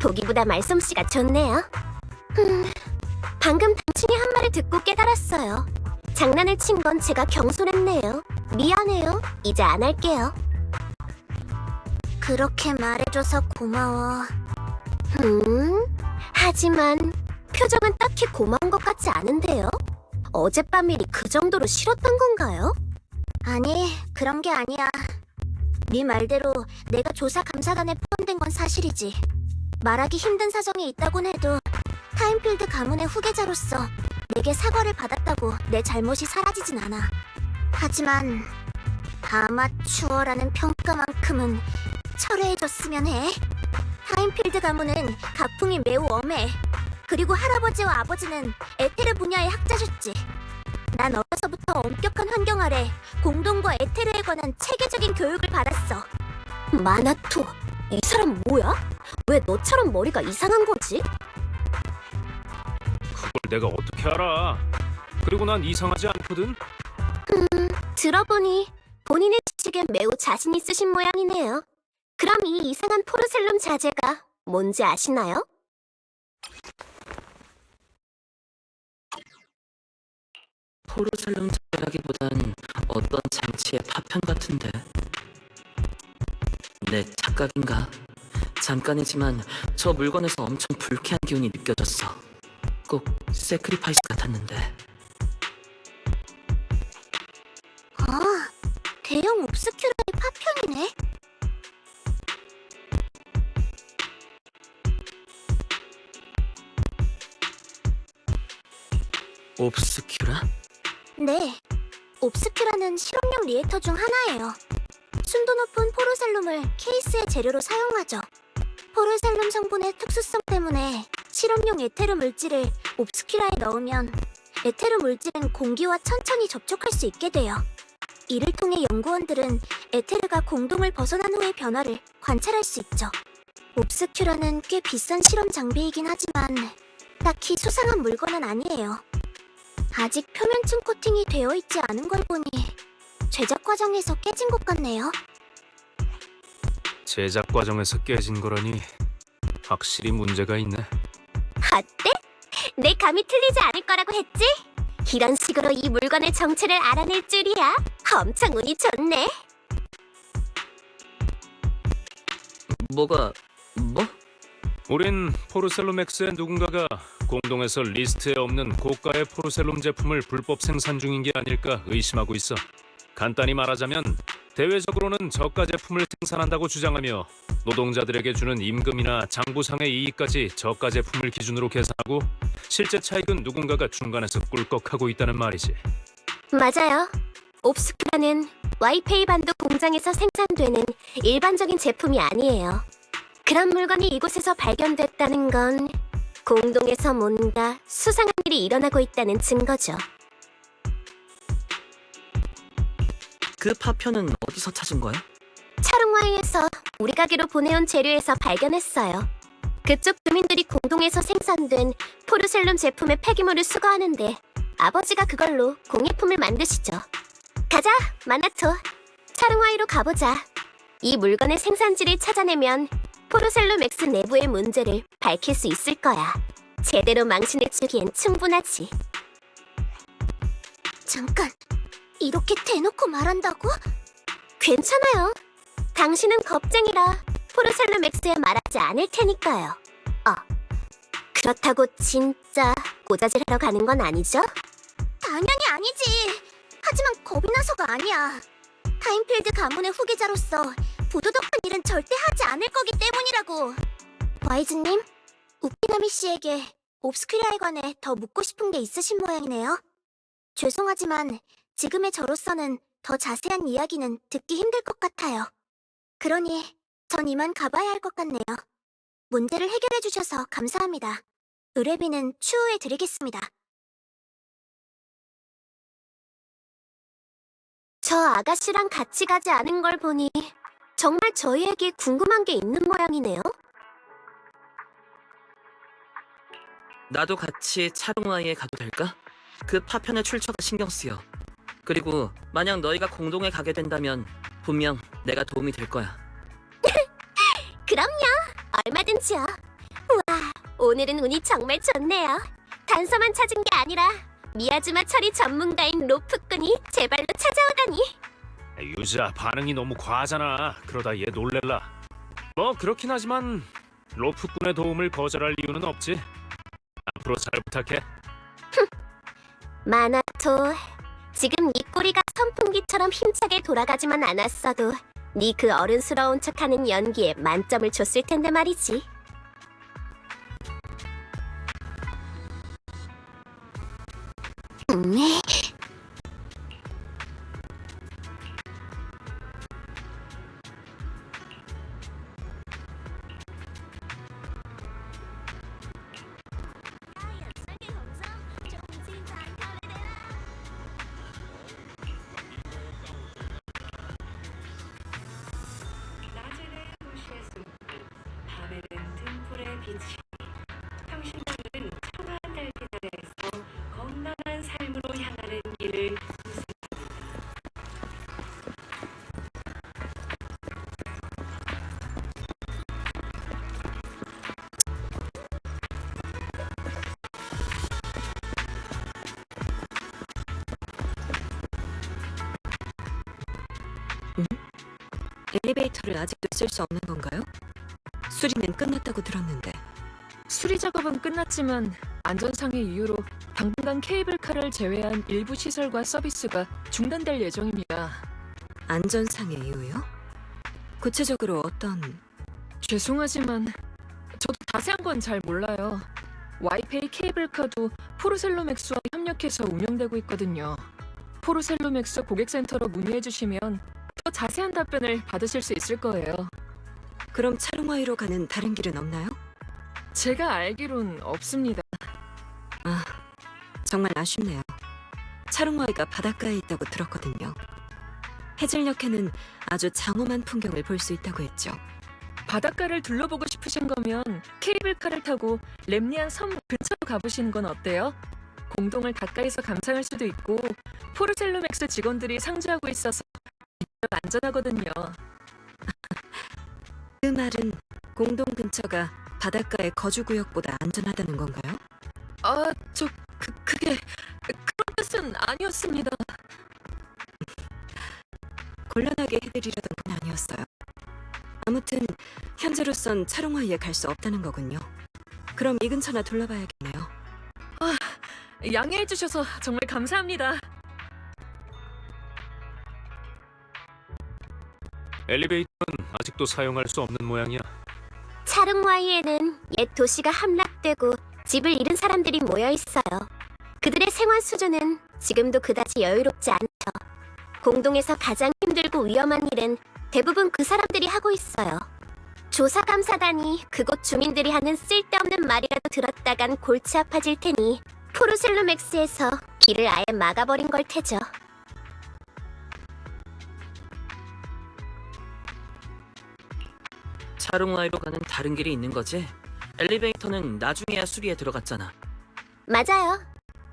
보기보다 말솜씨가 좋네요. 방금 당신이 한 말을 듣고 깨달았어요. 장난을 친 건 제가 경솔했네요. 미안해요. 이제 안 할게요. 그렇게 말해줘서 고마워. 하지만 표정은 딱히 고마운 것 같지 않은데요? 어젯밤 일이 그 정도로 싫었던 건가요? 아니, 그런 게 아니야. 네 말대로 내가 조사 감사단에 포함된 건 사실이지. 말하기 힘든 사정이 있다곤 해도 타임필드 가문의 후계자로서 내게 사과를 받았다고 내 잘못이 사라지진 않아. 하지만 아마추어라는 평가만큼은 철회해줬으면 해. 타임필드 가문은 가풍이 매우 엄해. 그리고 할아버지와 아버지는 에테르 분야의 학자셨지. 난 어려서부터 엄격한 환경 아래 공동과 에테르에 관한 체계적인 교육을 받았어. 마나토, 이 사람 뭐야? 왜 너처럼 머리가 이상한 거지? 그걸 내가 어떻게 알아? 그리고 난 이상하지 않거든? 들어보니 본인의 지식에 매우 자신 있으신 모양이네요. 그럼 이 이상한 포르셀룸 자재가 뭔지 아시나요? 포르셀룸 자라기보단 어떤 장치의 파편 같은데. 내 착각인가? 잠깐이지만 저 물건에서 엄청 불쾌한 기운이 느껴졌어. 꼭 세크리파이스 같았는데. 아, 대형 옵스큐라의 파편이네. 옵스큐라? 네, 옵스큐라는 실험용 리액터 중 하나예요. 순도 높은 포르셀lum을 케이스의 재료로 사용하죠. 포르셀룸 성분의 특수성 때문에 실험용 에테르 물질을 옵스큐라에 넣으면 에테르 물질은 공기와 천천히 접촉할 수 있게 돼요. 이를 통해 연구원들은 에테르가 공동을 벗어난 후의 변화를 관찰할 수 있죠. 옵스큐라는 꽤 비싼 실험 장비이긴 하지만 딱히 수상한 물건은 아니에요. 아직 표면층 코팅이 되어 있지 않은 걸 보니 제작 과정에서 깨진 것 같네요. 제작 과정에서 깨진 거라니 확실히 문제가 있네. 어때? 내 감이 틀리지 않을 거라고 했지? 이런 식으로 이 물건의 정체를 알아낼 줄이야. 엄청 운이 좋네. 뭐가... 뭐? 우린 포르셀룸 X의 누군가가 공동에서 리스트에 없는 고가의 포르셀룸 제품을 불법 생산 중인 게 아닐까 의심하고 있어. 간단히 말하자면 대외적으로는 저가 제품을 생산한다고 주장하며 노동자들에게 주는 임금이나 장부상의 이익까지 저가 제품을 기준으로 계산하고 실제 차익은 누군가가 중간에서 꿀꺽하고 있다는 말이지. 맞아요. 옵스큐라는 와이페이 반도 공장에서 생산되는 일반적인 제품이 아니에요. 그런 물건이 이곳에서 발견됐다는 건 공동에서 뭔가 수상한 일이 일어나고 있다는 증거죠. 그 파편은 어디서 찾은 거야? 차롱와이에서 우리 가게로 보내온 재료에서 발견했어요. 그쪽 주민들이 공동에서 생산된 포르셀룸 제품의 폐기물을 수거하는데 아버지가 그걸로 공예품을 만드시죠. 가자, 마나토. 차롱와이로 가보자. 이 물건의 생산지를 찾아내면 포르셀룸 X 내부의 문제를 밝힐 수 있을 거야. 제대로 망신을 주기엔 충분하지. 잠깐, 이렇게 대놓고 말한다고? 괜찮아요. 당신은 겁쟁이라 포르셀룸 X에 말하지 않을 테니까요. 그렇다고 진짜 고자질하러 가는 건 아니죠? 당연히 아니지. 하지만 겁이 나서가 아니야. 타임필드 가문의 후계자로서 부도덕한 일은 절대 하지 않을 거기 때문이라고. 와이즈님, 우키나미 씨에게 옵스큐라에 관해 더 묻고 싶은 게 있으신 모양이네요. 죄송하지만 지금의 저로서는 더 자세한 이야기는 듣기 힘들 것 같아요. 그러니 전 이만 가봐야 할 것 같네요. 문제를 해결해 주셔서 감사합니다. 의뢰비는 추후에 드리겠습니다. 저 아가씨랑 같이 가지 않은 걸 보니 정말 저희에게 궁금한 게 있는 모양이네요. 나도 같이 차롱와이에 가도 될까? 그 파편의 출처가 신경 쓰여. 그리고 만약 너희가 공동에 가게 된다면 분명 내가 도움이 될 거야. 그럼요. 얼마든지요. 우와, 오늘은 운이 정말 좋네요. 단서만 찾은 게 아니라 미야즈마 처리 전문가인 로프꾼이 제 발로 찾아오다니. 유자, 반응이 너무 과하잖아. 그러다 얘 놀렐라. 뭐 그렇긴 하지만 로프꾼의 도움을 거절할 이유는 없지. 앞으로 잘 부탁해. 마나토, 지금 네 꼬리가 선풍기처럼 힘차게 돌아가지만 않았어도 네 그 어른스러운 척하는 연기에 만점을 줬을 텐데 말이지. 낮에는 도시의 숲, 밤에는 등불의 빛이, 평신도는 청아한 달빛 아래에서 건강한 삶으로 향하는 길을 엘리베이터를 아직도 쓸 수 없는 건가요? 수리는 끝났다고 들었는데. 수리 작업은 끝났지만 안전상의 이유로 당분간 케이블카를 제외한 일부 시설과 서비스가 중단될 예정입니다. 안전상의 이유요? 구체적으로 어떤... 죄송하지만 저도 자세한 건 잘 몰라요. 와이페이 케이블카도 포르셀로맥스와 협력해서 운영되고 있거든요. 포르셀로맥스 고객센터로 문의해주시면 더 자세한 답변을 받으실 수 있을 거예요. 그럼 차롱와이로 가는 다른 길은 없나요? 제가 알기론 없습니다. 아, 정말 아쉽네요. 차롱와이가 바닷가에 있다고 들었거든요. 해질녘에는 아주 장엄한 풍경을 볼 수 있다고 했죠. 바닷가를 둘러보고 싶으신 거면 케이블카를 타고 렘니안 섬 근처로 가보시는 건 어때요? 공동을 가까이서 감상할 수도 있고 포르셀로맥스 직원들이 상주하고 있어서 비교적 안전하거든요. 그 말은 공동 근처가 바닷가의 거주구역보다 안전하다는 건가요? 아, 그게 그런 뜻은 아니었습니다. 곤란하게 해드리려던 건 아니었어요. 아무튼 현재로선 차롱와이에 갈 수 없다는 거군요. 그럼 이 근처나 둘러봐야겠네요. 양해해 주셔서 정말 감사합니다. 엘리베이터는 아직도 사용할 수 없는 모양이야. 차릉와이에는 옛 도시가 함락되고 집을 잃은 사람들이 모여 있어요. 그들의 생활 수준은 지금도 그다지 여유롭지 않죠. 공동에서 가장 힘들고 위험한 일은 대부분 그 사람들이 하고 있어요. 조사감사단이 그곳 주민들이 하는 쓸데없는 말이라도 들었다간 골치 아파질 테니 포르셀로맥스에서 길을 아예 막아버린 걸 테죠. 차롱와이로 가는 다른 길이 있는 거지? 엘리베이터는 나중에야 수리에 들어갔잖아. 맞아요.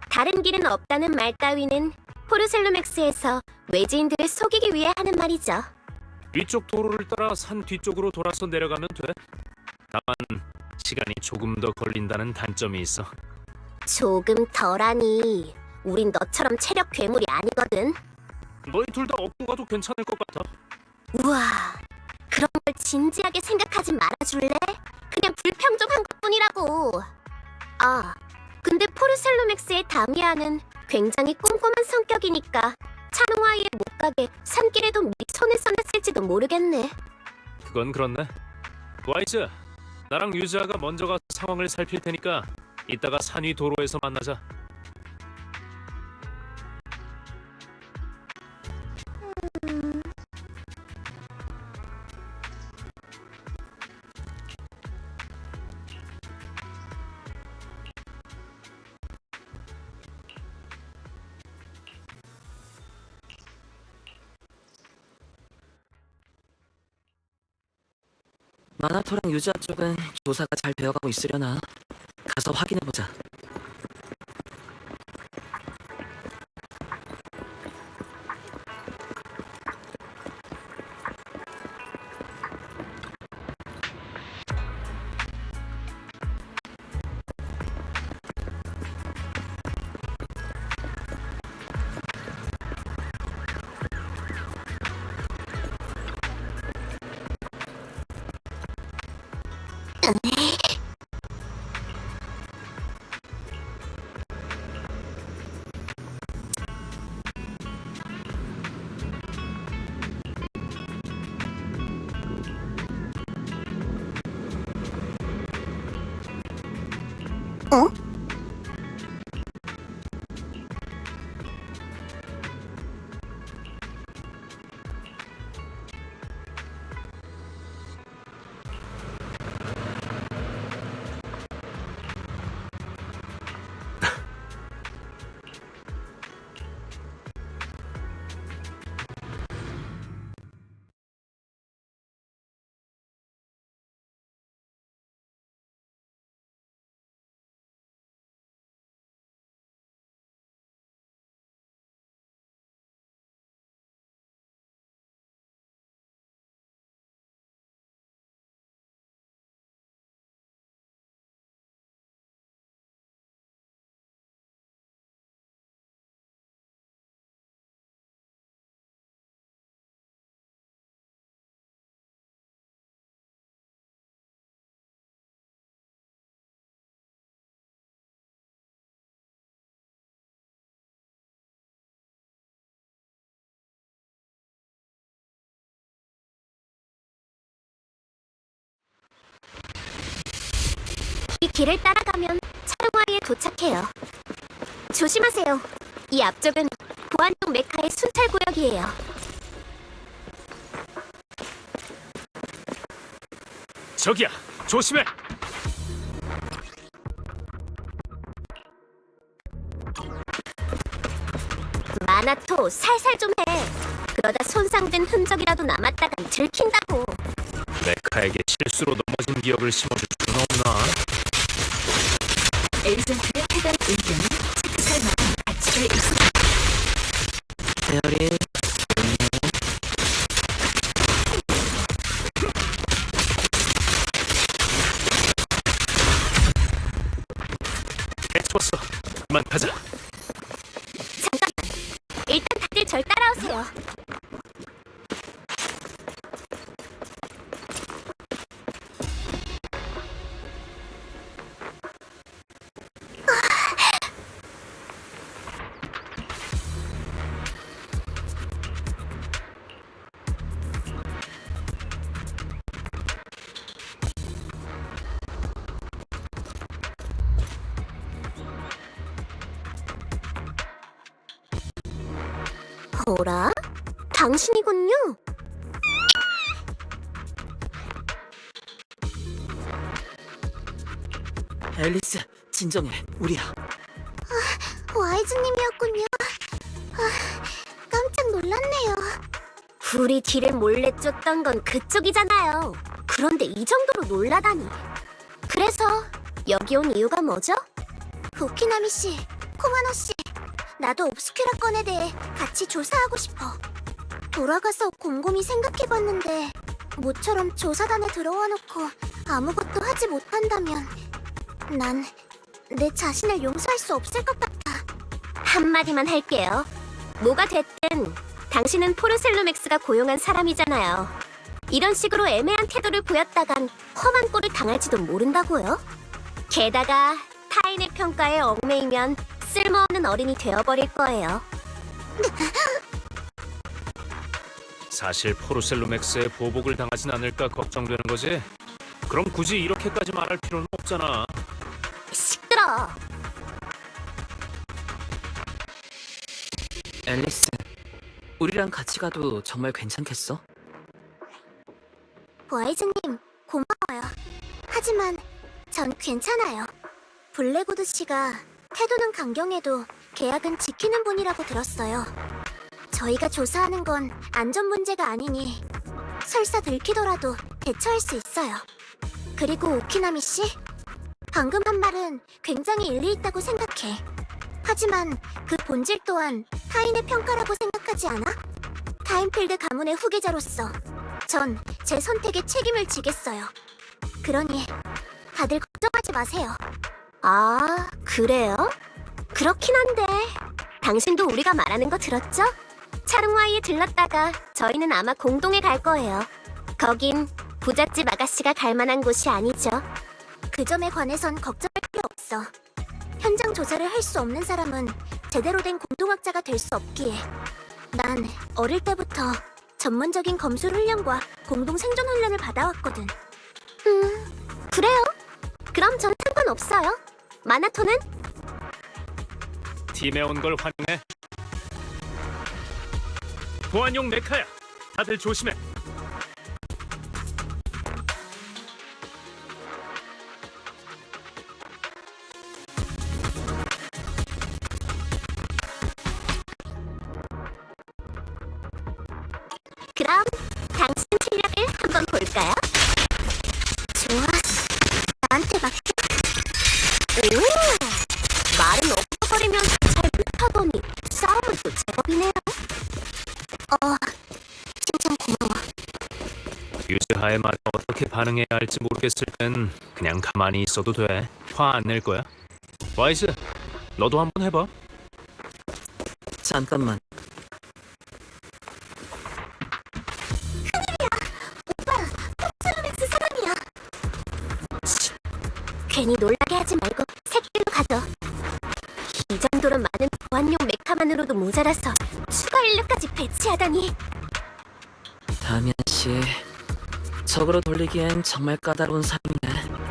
다른 길은 없다는 말 따위는 포르셀로맥스에서 외지인들을 속이기 위해 하는 말이죠. 위쪽 도로를 따라 산 뒤쪽으로 돌아서 내려가면 돼. 다만 시간이 조금 더 걸린다는 단점이 있어. 조금 덜하니 우린 너처럼 체력 괴물이 아니거든. 너희 둘 다 업고 가도 괜찮을 것 같아. 우와, 그런 걸 진지하게 생각하지 말아줄래? 그냥 불평등한 것뿐이라고. 아, 근데 포르셀로맥스의 다미아는 굉장히 꼼꼼한 성격이니까 차릉와이에 못 가게 산길에도 미리 손을 써놨을지도 모르겠네. 그건 그렇네. 와이즈, 나랑 유지아가 먼저 가서 상황을 살필 테니까 이따가 산 위 도로에서 만나자. 마나토랑 유지아 쪽은 조사가 잘 되어가고 있으려나? 가서 확인해보자. 어? 이 길을 따라가면 차량화에 도착해요. 조심하세요. 이 앞쪽은 보안용 메카의 순찰 구역이에요. 저기야, 조심해. 마나토 살살 좀 해. 그러다 손상된 흔적이라도 남았다간 들킨다고. 메카에게 실수로 넘어진 기억을 심어줄 수는 없나? 에이전트의 해당 의견은 체크할 만한 가치가 있습니다. 페어리 해쳤어. 그만 가자. 일단 다들 절 따라오세요. 어라? 당신이군요. 앨리스, 진정해. 우리야. 와이즈님이었군요. 깜짝 놀랐네요. 우리 뒤를 몰래 쫓던 건 그쪽이잖아요. 그런데 이 정도로 놀라다니. 그래서 여기 온 이유가 뭐죠? 오키나미 씨, 코마노 씨, 나도 옵스큐라 건에 대해 같이 조사하고 싶어. 돌아가서 곰곰이 생각해봤는데 모처럼 조사단에 들어와 놓고 아무것도 하지 못한다면 난 내 자신을 용서할 수 없을 것 같아. 한마디만 할게요. 뭐가 됐든 당신은 포르셀로맥스가 고용한 사람이잖아요. 이런 식으로 애매한 태도를 보였다간 험한 꼴을 당할지도 모른다고요. 게다가 타인의 평가에 얽매이면 쓸모없는 어린이 되어버릴 거예요. 사실 포르셀로맥스의 보복을 당하진 않을까 걱정되는 거지. 그럼 굳이 이렇게까지 말할 필요는 없잖아. 시끄러. 앨리스, 우리랑 같이 가도 정말 괜찮겠어? 와이즈님, 고마워요. 하지만 전 괜찮아요. 블랙우드 씨가 태도는 강경해도 계약은 지키는 분이라고 들었어요. 저희가 조사하는 건 안전 문제가 아니니 설사 들키더라도 대처할 수 있어요. 그리고 오키나미 씨, 방금 한 말은 굉장히 일리 있다고 생각해. 하지만 그 본질 또한 타인의 평가라고 생각하지 않아? 타임필드 가문의 후계자로서 전 제 선택에 책임을 지겠어요. 그러니 다들 걱정하지 마세요. 아, 그래요? 그렇긴 한데 당신도 우리가 말하는 거 들었죠? 차릉와이에 들렀다가 저희는 아마 공동에 갈 거예요. 거긴 부잣집 아가씨가 갈 만한 곳이 아니죠. 그 점에 관해선 걱정할 필요 없어. 현장 조사를 할 수 없는 사람은 제대로 된 공동학자가 될 수 없기에 난 어릴 때부터 전문적인 검술 훈련과 공동 생존 훈련을 받아왔거든. 그래요? 그럼 전 상관없어요. 마나토는? 팀에 온 걸 환영해. 보안용 메카야. 다들 조심해. 그럼 당신 실력을 한번 볼까요? 좋아, 나한테 맡겨. 오, 말은 엎어버리면 잘 못하더니 싸움은 또 제법이네요. 칭찬 고마워. 유즈하의 말에 어떻게 반응해야 할지 모르겠을 땐 그냥 가만히 있어도 돼. 화 안 낼 거야. 와이즈, 너도 한번 해봐. 잠깐만. 포르셀로맥스 사람이야. 괜히 놀라게 하지 말고 새끼로 가져. 이 정도로 많은 보안용 메카만으로도 모자라서 추가 인력까지 배치하다니. 다미안 씨, 적으로 돌리기엔 정말 까다로운 사람이네.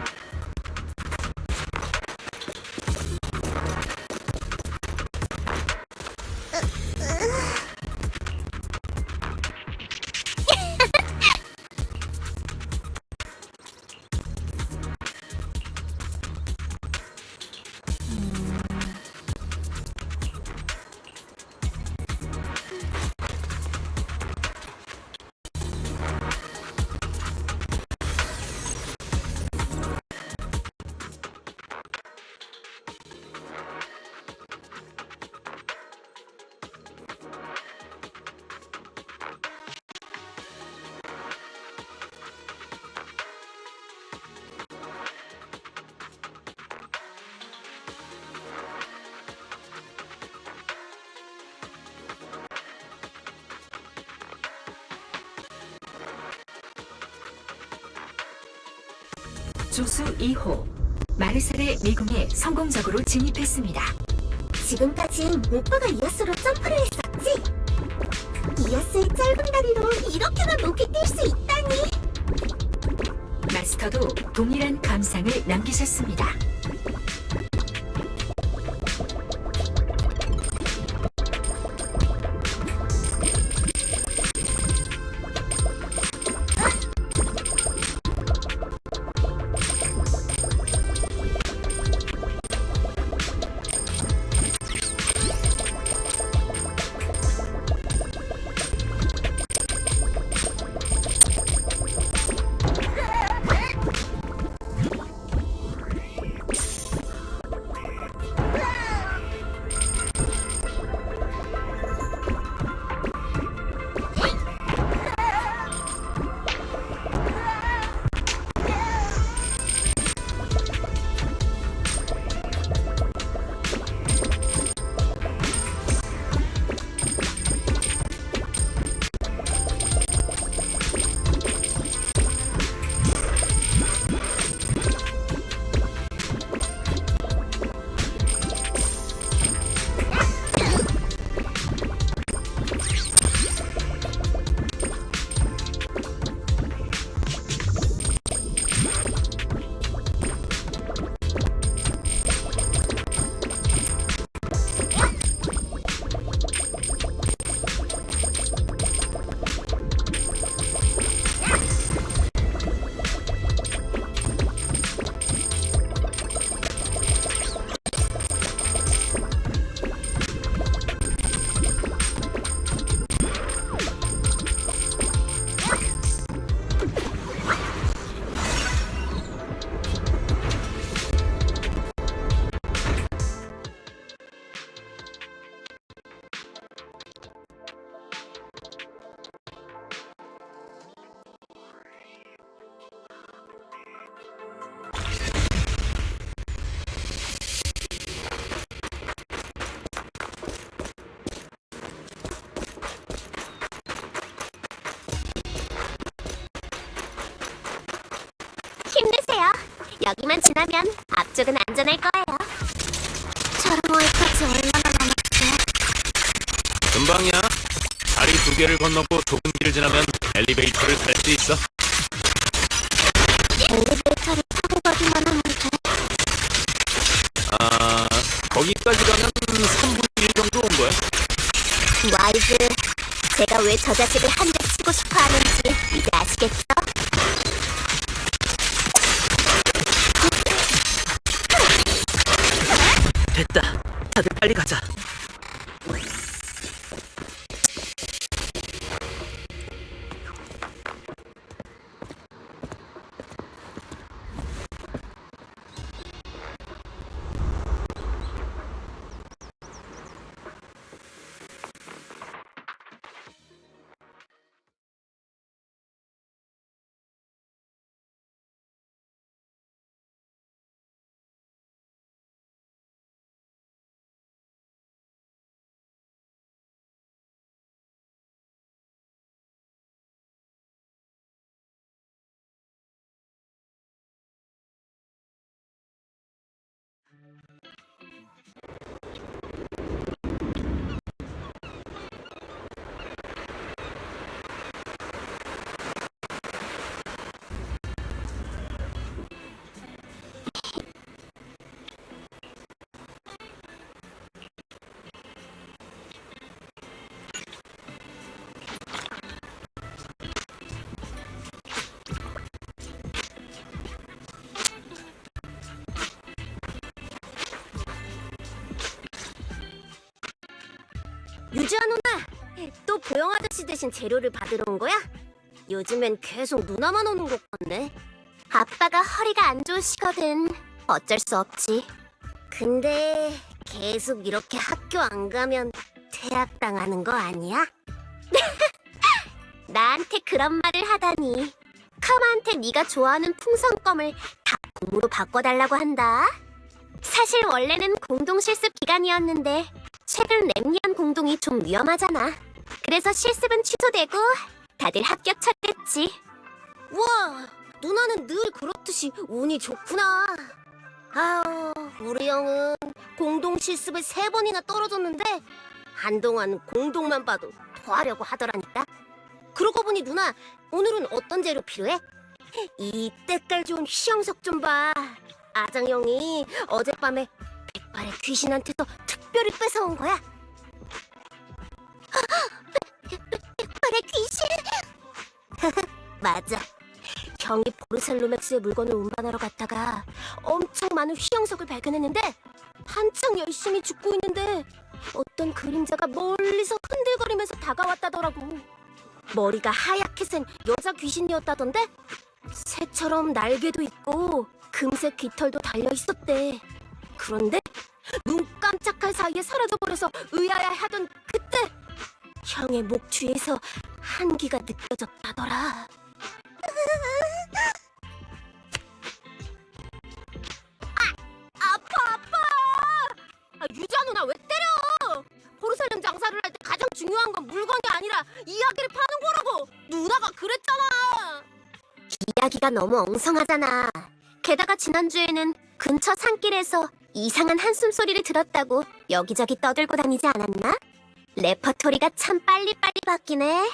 조수 2호 마르셀의 미궁에 성공적으로 진입했습니다. 지금까진 오빠가 이어스로 점프를 했었지? 이어스의 짧은 다리로 이렇게나 높이 뛸 수 있다니! 마스터도 동일한 감상을 남기셨습니다. 힘내세요. 여기만 지나면 앞쪽은 안전할 거예요. 차르모이까지 얼마나 남았대? 금방이야. 다리 2개를 건너고 좁은 길을 지나면 엘리베이터를 탈 수 있어. 엘리베이터를 타고 가기만 하면 돼. 아, 거기까지 가면 3분의 1 정도 온 거야. 와이즈, 제가 왜 저 자식을 한 대 치고 싶어 하는지 이제 아시겠죠? 됐다. 다들 빨리 가자. 유주아 누나, 또 보영 아저씨 대신 재료를 받으러 온 거야? 요즘엔 계속 누나만 오는 것 같네. 아빠가 허리가 안 좋으시거든. 어쩔 수 없지. 근데 계속 이렇게 학교 안 가면 퇴학당하는 거 아니야? 나한테 그런 말을 하다니. 카마한테 네가 좋아하는 풍선껌을 다 공으로 바꿔달라고 한다. 사실 원래는 공동 실습 기간이었는데 최근 랩니안 공동이 좀 위험하잖아. 그래서 실습은 취소되고 다들 합격 처리했지. 우와, 누나는 늘 그렇듯이 운이 좋구나. 아유, 우리 형은 공동 실습에 3번이나 떨어졌는데 한동안 공동만 봐도 더 하려고 하더라니까. 그러고 보니 누나, 오늘은 어떤 재료 필요해? 이 때깔 좋은 휘영석 좀 봐. 아장 형이 어젯밤에 백발의 귀신한테서 특별히 뺏어온 거야. 백발의 귀신? 맞아. 형이 보르셀로맥스의 물건을 운반하러 갔다가 엄청 많은 휘영석을 발견했는데 한창 열심히 줍고 있는데 어떤 그림자가 멀리서 흔들거리면서 다가왔다더라고. 머리가 하얗게 센 여자 귀신이었다던데 새처럼 날개도 있고 금색 깃털도 달려있었대. 그런데 눈 깜짝할 사이에 사라져버려서 의아해하던 그때 형의 목 뒤에서 한기가 느껴졌다더라. 아파! 유자 누나 왜 때려? 포르셀름 장사를 할 때 가장 중요한 건 물건이 아니라 이야기를 파는 거라고! 누나가 그랬잖아! 이야기가 너무 엉성하잖아. 게다가 지난주에는 근처 산길에서 이상한 한숨 소리를 들었다고 여기저기 떠들고 다니지 않았나? 레퍼토리가 참 빨리빨리 바뀌네.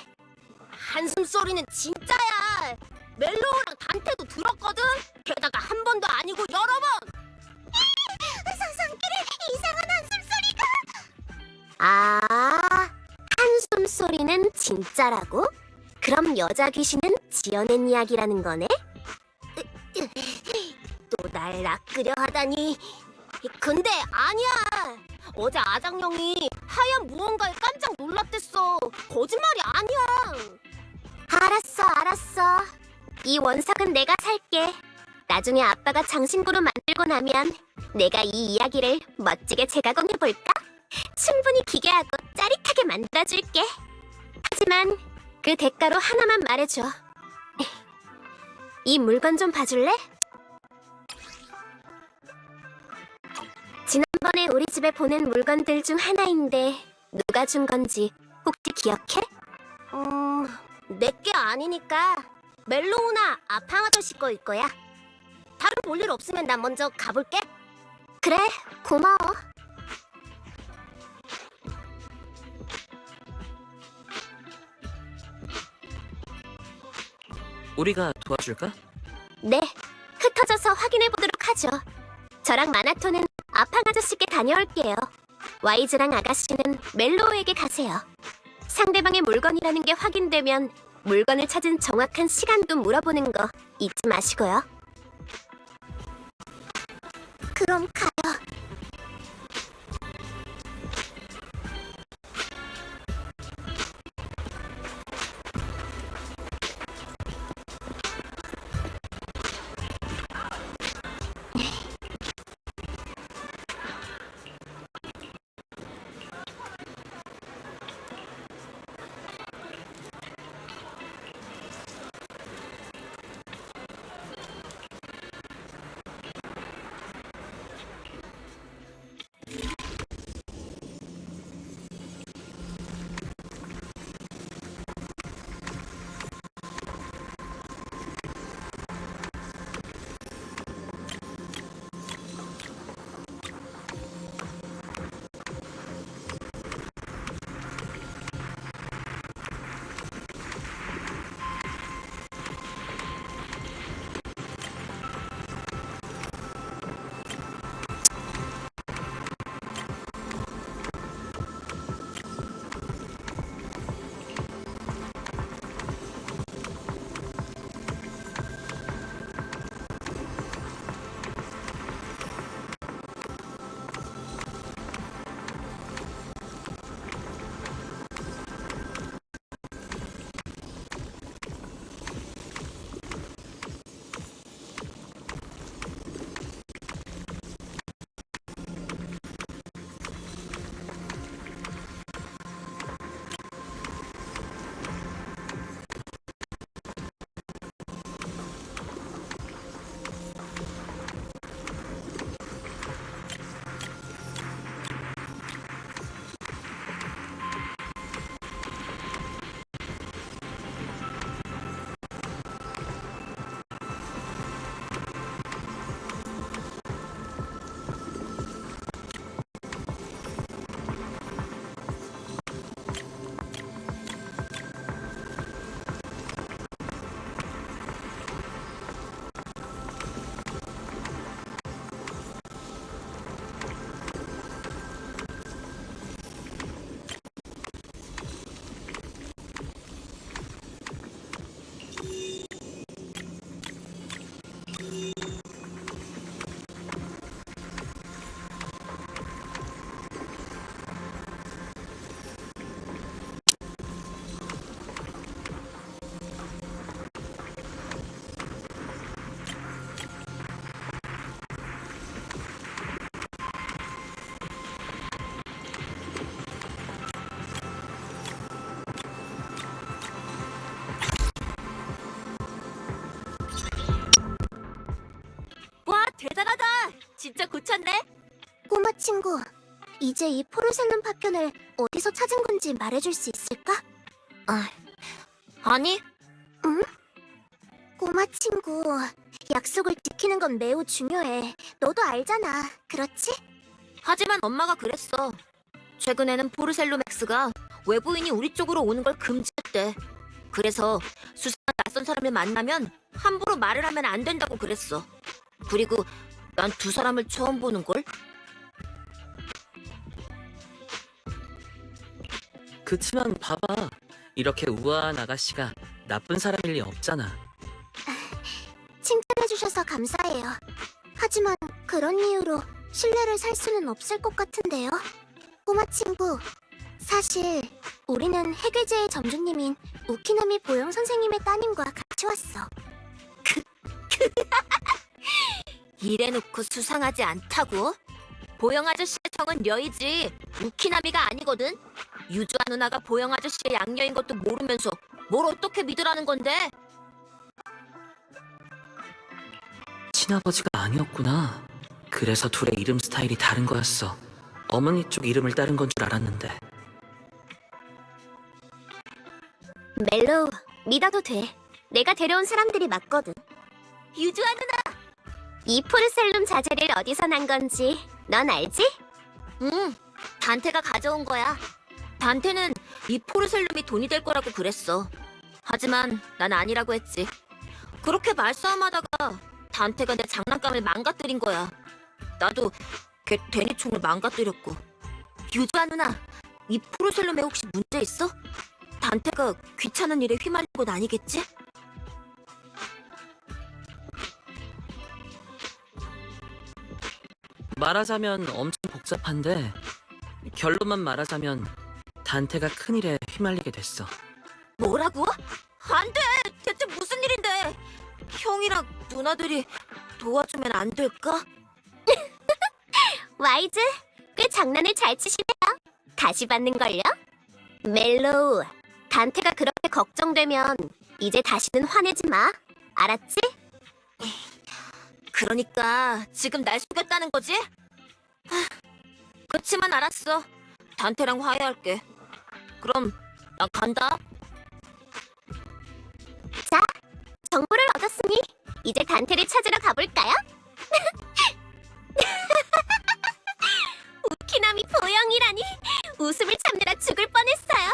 한숨 소리는 진짜야. 멜로우랑 단테도 들었거든. 게다가 한 번도 아니고 여러 번. 산길에 이상한 한숨 소리가. 아, 한숨 소리는 진짜라고? 그럼 여자 귀신은 지어낸 이야기라는 거네? 또 날 낚으려 하다니. 근데 아니야. 어제 아장형이 하얀 무언가에 깜짝 놀랐댔어. 거짓말이 아니야. 알았어. 이 원석은 내가 살게. 나중에 아빠가 장신구로 만들고 나면 내가 이 이야기를 멋지게 재가공해볼까? 충분히 기괴하고 짜릿하게 만들어줄게. 하지만 그 대가로 하나만 말해줘. 이 물건 좀 봐줄래? 지난번에 우리 집에 보낸 물건들 중 하나인데 누가 준 건지 혹시 기억해? 내게 아니니까 멜로우나 아팡 아저씨 거일 거야. 다른 볼일 없으면 난 먼저 가볼게. 그래, 고마워. 우리가 도와줄까? 네, 흩어져서 확인해보도록 하죠. 저랑 마나토는 아팡 아저씨께 다녀올게요. 와이즈랑 아가씨는 멜로우에게 가세요. 상대방의 물건이라는 게 확인되면 물건을 찾은 정확한 시간도 물어보는 거 잊지 마시고요. 그럼 가요. 진짜 고쳤네. 꼬마 친구, 이제 이 포르셀름 파편을 어디서 찾은 건지 말해줄 수 있을까? 아니. 응? 꼬마 친구, 약속을 지키는 건 매우 중요해. 너도 알잖아, 그렇지? 하지만 엄마가 그랬어. 최근에는 포르셀로맥스가 외부인이 우리 쪽으로 오는 걸 금지했대. 그래서 수상한 낯선 사람을 만나면 함부로 말을 하면 안 된다고 그랬어. 그리고 난 두 사람을 처음 보는걸? 그치만 봐봐. 이렇게 우아한 아가씨가 나쁜 사람일 리 없잖아. 칭찬해주셔서 감사해요. 하지만 그런 이유로 신뢰를 살 수는 없을 것 같은데요. 꼬마 친구, 사실 우리는 해괴제의 점주님인 우키나미 보영 선생님의 따님과 같이 왔어. 이래놓고 수상하지 않다고? 보영 아저씨의 성은 려이지 우키나미가 아니거든. 유주아 누나가 보영 아저씨의 양녀인 것도 모르면서 뭘 어떻게 믿으라는 건데? 친아버지가 아니었구나. 그래서 둘의 이름 스타일이 다른 거였어. 어머니 쪽 이름을 따른 건 줄 알았는데. 멜로우, 믿어도 돼. 내가 데려온 사람들이 맞거든. 유주아 누나! 이 포르셀룸 자재를 어디서 난 건지 넌 알지? 응, 단테가 가져온 거야. 단테는 이 포르셀룸이 돈이 될 거라고 그랬어. 하지만 난 아니라고 했지. 그렇게 말싸움하다가 단테가 내 장난감을 망가뜨린 거야. 나도 걔 데니총을 망가뜨렸고. 유주아 누나, 이 포르셀룸에 혹시 문제 있어? 단테가 귀찮은 일에 휘말린 건 아니겠지? 말하자면 엄청 복잡한데 결론만 말하자면 단테가 큰일에 휘말리게 됐어. 뭐라고? 안 돼! 대체 무슨 일인데? 형이랑 누나들이 도와주면 안 될까? 와이즈, 꽤 장난을 잘 치시네요. 다시 받는걸요? 멜로우, 단테가 그렇게 걱정되면 이제 다시는 화내지 마. 알았지? 그러니까 지금 날 속였다는 거지? 그치만 알았어. 단테랑 화해할게. 그럼 나 간다. 자, 정보를 얻었으니 이제 단테를 찾으러 가볼까요? 우키나미 보영이라니 웃음을 참느라 죽을 뻔했어요.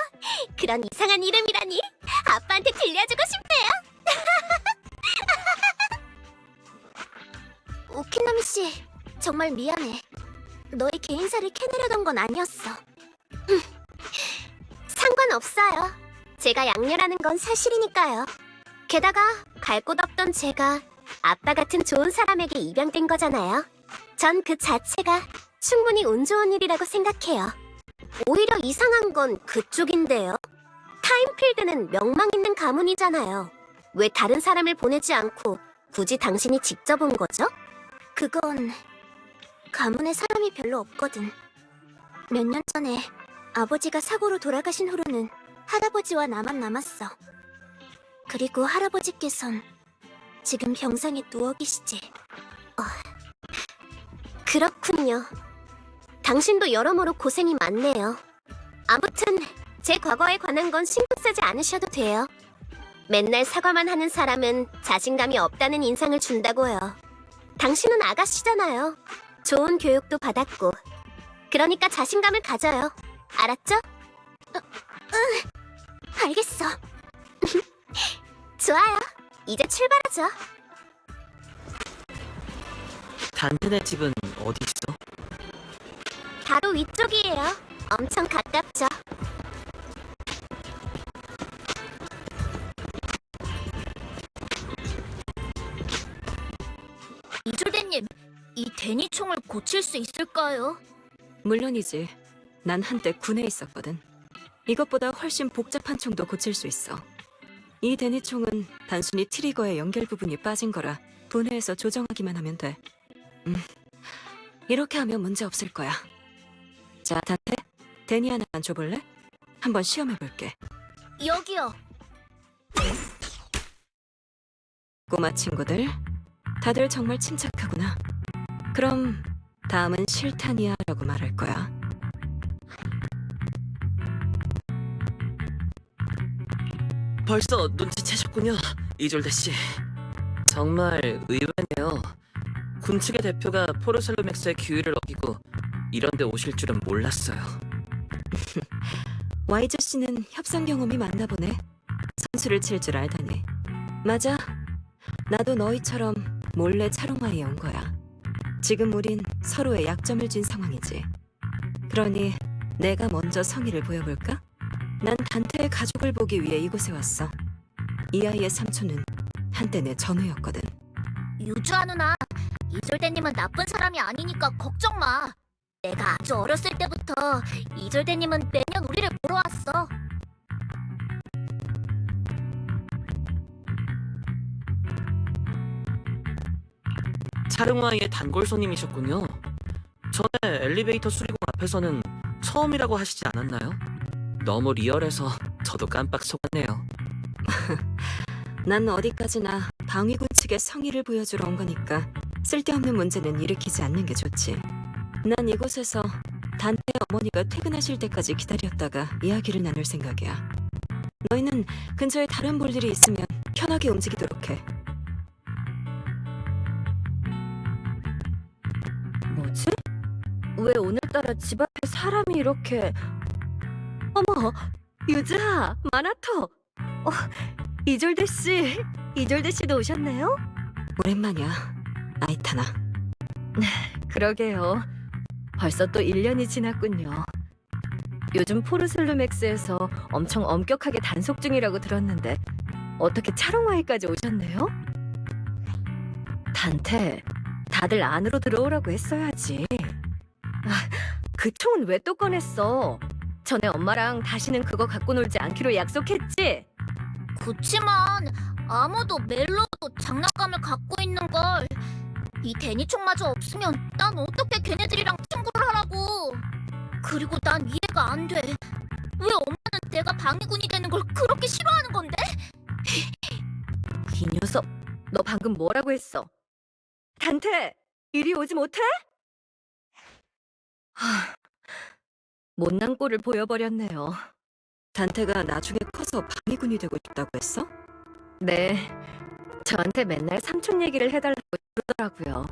그런 이상한 이름이라니 아빠한테 들려주고 싶네요. 우키나미 씨, 정말 미안해. 너의 개인사를 캐내려던 건 아니었어. 상관없어요. 제가 양녀라는 건 사실이니까요. 게다가 갈 곳 없던 제가 아빠 같은 좋은 사람에게 입양된 거잖아요. 전 그 자체가 충분히 운 좋은 일이라고 생각해요. 오히려 이상한 건 그쪽인데요. 타임필드는 명망 있는 가문이잖아요. 왜 다른 사람을 보내지 않고 굳이 당신이 직접 온 거죠? 그건 가문에 사람이 별로 없거든. 몇 년 전에 아버지가 사고로 돌아가신 후로는 할아버지와 나만 남았어. 그리고 할아버지께선 지금 병상에 누워 계시지. 그렇군요. 당신도 여러모로 고생이 많네요. 아무튼 제 과거에 관한 건 신경 쓰지 않으셔도 돼요. 맨날 사과만 하는 사람은 자신감이 없다는 인상을 준다고요. 당신은 아가씨잖아요. 좋은 교육도 받았고. 그러니까 자신감을 가져요. 알았죠? 알겠어. 좋아요. 이제 출발하죠. 단테네 집은 어디 있어? 바로 위쪽이에요. 엄청 가깝죠. 이조대님, 이 데니총을 고칠 수 있을까요? 물론이지. 난 한때 군에 있었거든. 이것보다 훨씬 복잡한 총도 고칠 수 있어. 이 데니총은 단순히 트리거의 연결 부분이 빠진 거라 분해해서 조정하기만 하면 돼. 이렇게 하면 문제 없을 거야. 자, 단테, 데니 하나만 줘볼래? 한번 시험해볼게. 여기요. 꼬마 친구들, 다들 정말 침착하구나. 그럼 다음은 실탄이야라고 말할 거야. 벌써 눈치채셨군요, 이졸데 씨. 정말 의외네요. 군 측의 대표가 포르셀로맥스의 기회를 어기고 이런 데 오실 줄은 몰랐어요. 와이저 씨는 협상 경험이 많나 보네. 선수를 칠 줄 알다니. 맞아. 나도 너희처럼 몰래 차롱화에 온 거야. 지금 우린 서로의 약점을 쥔 상황이지. 그러니 내가 먼저 성의를 보여볼까? 난 단테의 가족을 보기 위해 이곳에 왔어. 이 아이의 삼촌은 한때 내 전우였거든. 유주아 누나, 이졸대님은 나쁜 사람이 아니니까 걱정 마. 내가 아주 어렸을 때부터 이졸대님은 매년 우리를 보러 왔어. 차릉와이의 단골 손님이셨군요. 전에 엘리베이터 수리공 앞에서는 처음이라고 하시지 않았나요? 너무 리얼해서 저도 깜빡 속았네요. 난 어디까지나 방위군 측의 성의를 보여주러 온 거니까 쓸데없는 문제는 일으키지 않는 게 좋지. 난 이곳에서 단테의 어머니가 퇴근하실 때까지 기다렸다가 이야기를 나눌 생각이야. 너희는 근처에 다른 볼 일이 있으면 편하게 움직이도록 해. 뭐지? 왜 오늘따라 집 앞에 사람이 이렇게... 어머, 유주아, 마나토. 이졸데 씨도 오셨네요? 오랜만이야, 아이타나. 그러게요. 벌써 또 1년이 지났군요. 요즘 포르셀로맥스에서 엄청 엄격하게 단속 중이라고 들었는데 어떻게 차롱와이까지 오셨네요? 단테, 다들 안으로 들어오라고 했어야지. 그 총은 왜 또 꺼냈어? 전에 엄마랑 다시는 그거 갖고 놀지 않기로 약속했지? 그치만 아무도 멜로도 장난감을 갖고 있는 걸. 이 데니총마저 없으면 난 어떻게 걔네들이랑 친구를 하라고. 그리고 난 이해가 안 돼. 왜 엄마는 내가 방위군이 되는 걸 그렇게 싫어하는 건데? 이 녀석, 너 방금 뭐라고 했어? 단테, 이리 오지 못해? 못난 꼴을 보여버렸네요. 단테가 나중에 커서 방위군이 되고 싶다고 했어? 네, 저한테 맨날 삼촌 얘기를 해달라고 그러더라고요.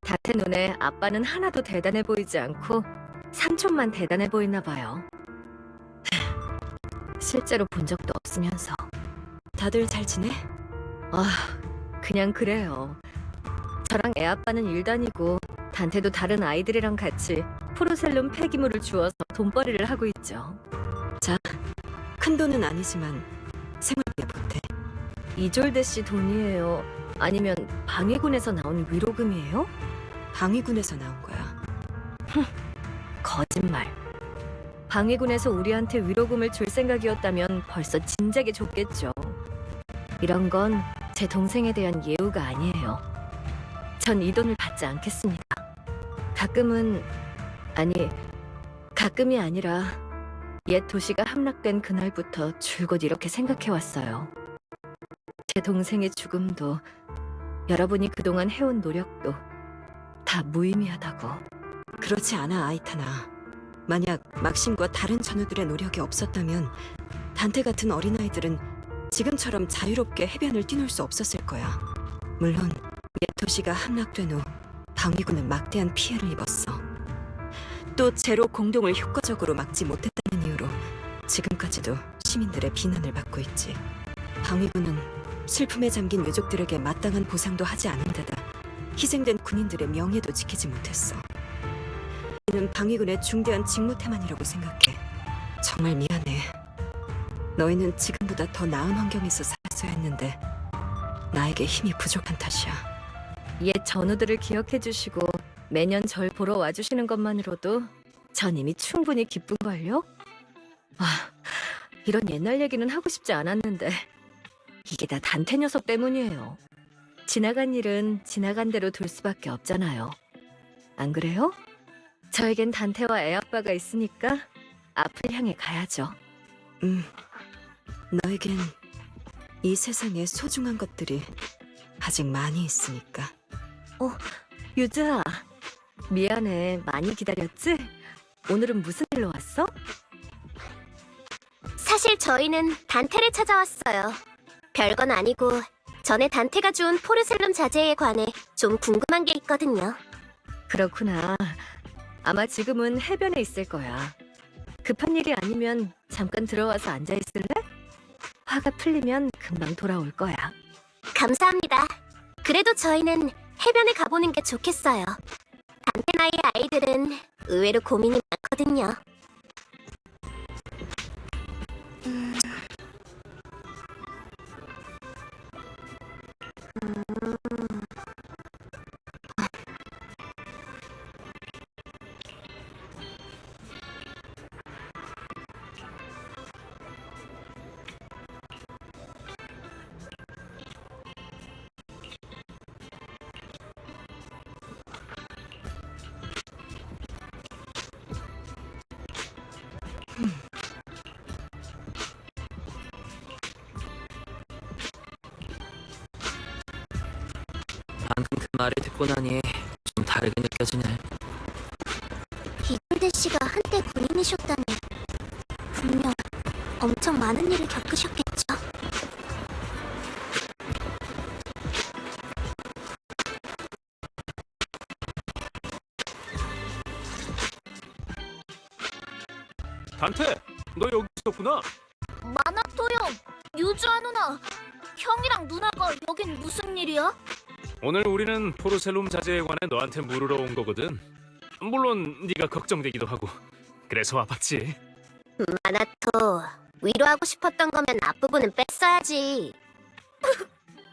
단테 눈에 아빠는 하나도 대단해 보이지 않고 삼촌만 대단해 보이나 봐요. 실제로 본 적도 없으면서. 다들 잘 지내? 그냥 그래요. 저랑 애아빠는 일 다니고 단테도 다른 아이들이랑 같이 포르셀룸 폐기물을 주워서 돈벌이를 하고 있죠. 큰 돈은 아니지만 생활비에 보태. 이졸데 씨 돈이에요? 아니면 방위군에서 나온 위로금이에요? 방위군에서 나온 거야. 거짓말. 방위군에서 우리한테 위로금을 줄 생각이었다면 벌써 진작에 줬겠죠. 이런 건 제 동생에 대한 예우가 아니에요. 전 이 돈을 받지 않겠습니다. 가끔이 아니라 옛 도시가 함락된 그날부터 줄곧 이렇게 생각해왔어요. 제 동생의 죽음도 여러분이 그동안 해온 노력도 다 무의미하다고. 그렇지 않아, 아이타나. 만약 막심과 다른 전우들의 노력이 없었다면 단테 같은 어린아이들은 지금처럼 자유롭게 해변을 뛰놀 수 없었을 거야. 물론 옛 도시가 함락된 후 방위군은 막대한 피해를 입었어. 또 제로 공동을 효과적으로 막지 못했다는 이유로 지금까지도 시민들의 비난을 받고 있지. 방위군은 슬픔에 잠긴 유족들에게 마땅한 보상도 하지 않은 데다 희생된 군인들의 명예도 지키지 못했어. 이는 방위군의 중대한 직무 태만이라고 생각해. 정말 미안해. 너희는 지금보다 더 나은 환경에서 살았어야 했는데 나에게 힘이 부족한 탓이야. 옛 전우들을 기억해주시고 매년 절 보러 와주시는 것만으로도 전 이미 충분히 기쁜걸요? 이런 옛날 얘기는 하고 싶지 않았는데 이게 다 단테 녀석 때문이에요. 지나간 일은 지나간 대로 둘 수밖에 없잖아요. 안 그래요? 저에겐 단테와 애아빠가 있으니까 앞을 향해 가야죠. 너에겐 이 세상에 소중한 것들이 아직 많이 있으니까. 유주아, 미안해. 많이 기다렸지? 오늘은 무슨 일로 왔어? 사실 저희는 단테를 찾아왔어요. 별건 아니고 전에 단테가 준 포르셀룸 자재에 관해 좀 궁금한 게 있거든요. 그렇구나. 아마 지금은 해변에 있을 거야. 급한 일이 아니면 잠깐 들어와서 앉아 있을래? 화가 풀리면 금방 돌아올 거야. 감사합니다. 그래도 저희는 해변에 가보는 게 좋겠어요. 단테 나이의 아이들은 의외로 고민이 많거든요. 방금 그 말을 듣고 나니 좀 다르게 느껴지네. 이솔대 씨가 한때 군인이셨다니 분명 엄청 많은 일을 겪으셨겠죠. 단테, 너 여기 있었구나. 마나토 형, 유주아 누나, 형이랑 누나가 여긴 무슨 일이야? 오늘 우리는 포르셀룸 자재에 관해 너한테 물으러 온 거거든. 물론 네가 걱정되기도 하고. 그래서 와봤지. 마나토, 위로하고 싶었던 거면 앞부분은 뺐어야지.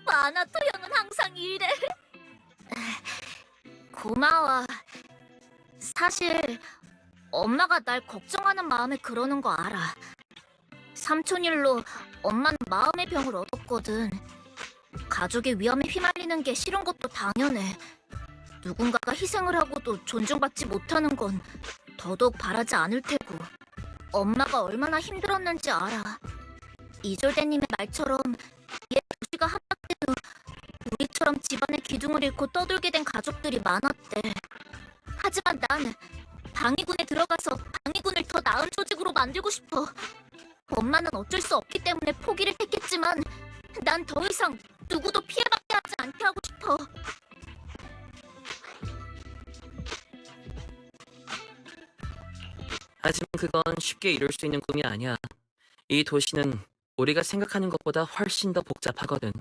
마나토 형은 항상 이래. 고마워. 사실 엄마가 날 걱정하는 마음에 그러는 거 알아. 삼촌 일로 엄마는 마음의 병을 얻었거든. 가족의 위험에 휘말리는 게 싫은 것도 당연해. 누군가가 희생을 하고도 존중받지 못하는 건 더더욱 바라지 않을 테고. 엄마가 얼마나 힘들었는지 알아. 이졸대님의 말처럼 얘 도시가 함락된 후 우리처럼 집안의 기둥을 잃고 떠돌게 된 가족들이 많았대. 하지만 난 방위군에 들어가서 방위군을 더 나은 조직으로 만들고 싶어. 엄마는 어쩔 수 없기 때문에 포기를 했겠지만 난 더 이상 누구도 피해받게 하지 않게 하고 싶어. 하지만 그건 쉽게 이룰 수 있는 꿈이 아니야. 이 도시는 우리가 생각하는 것보다 훨씬 더 복잡하거든.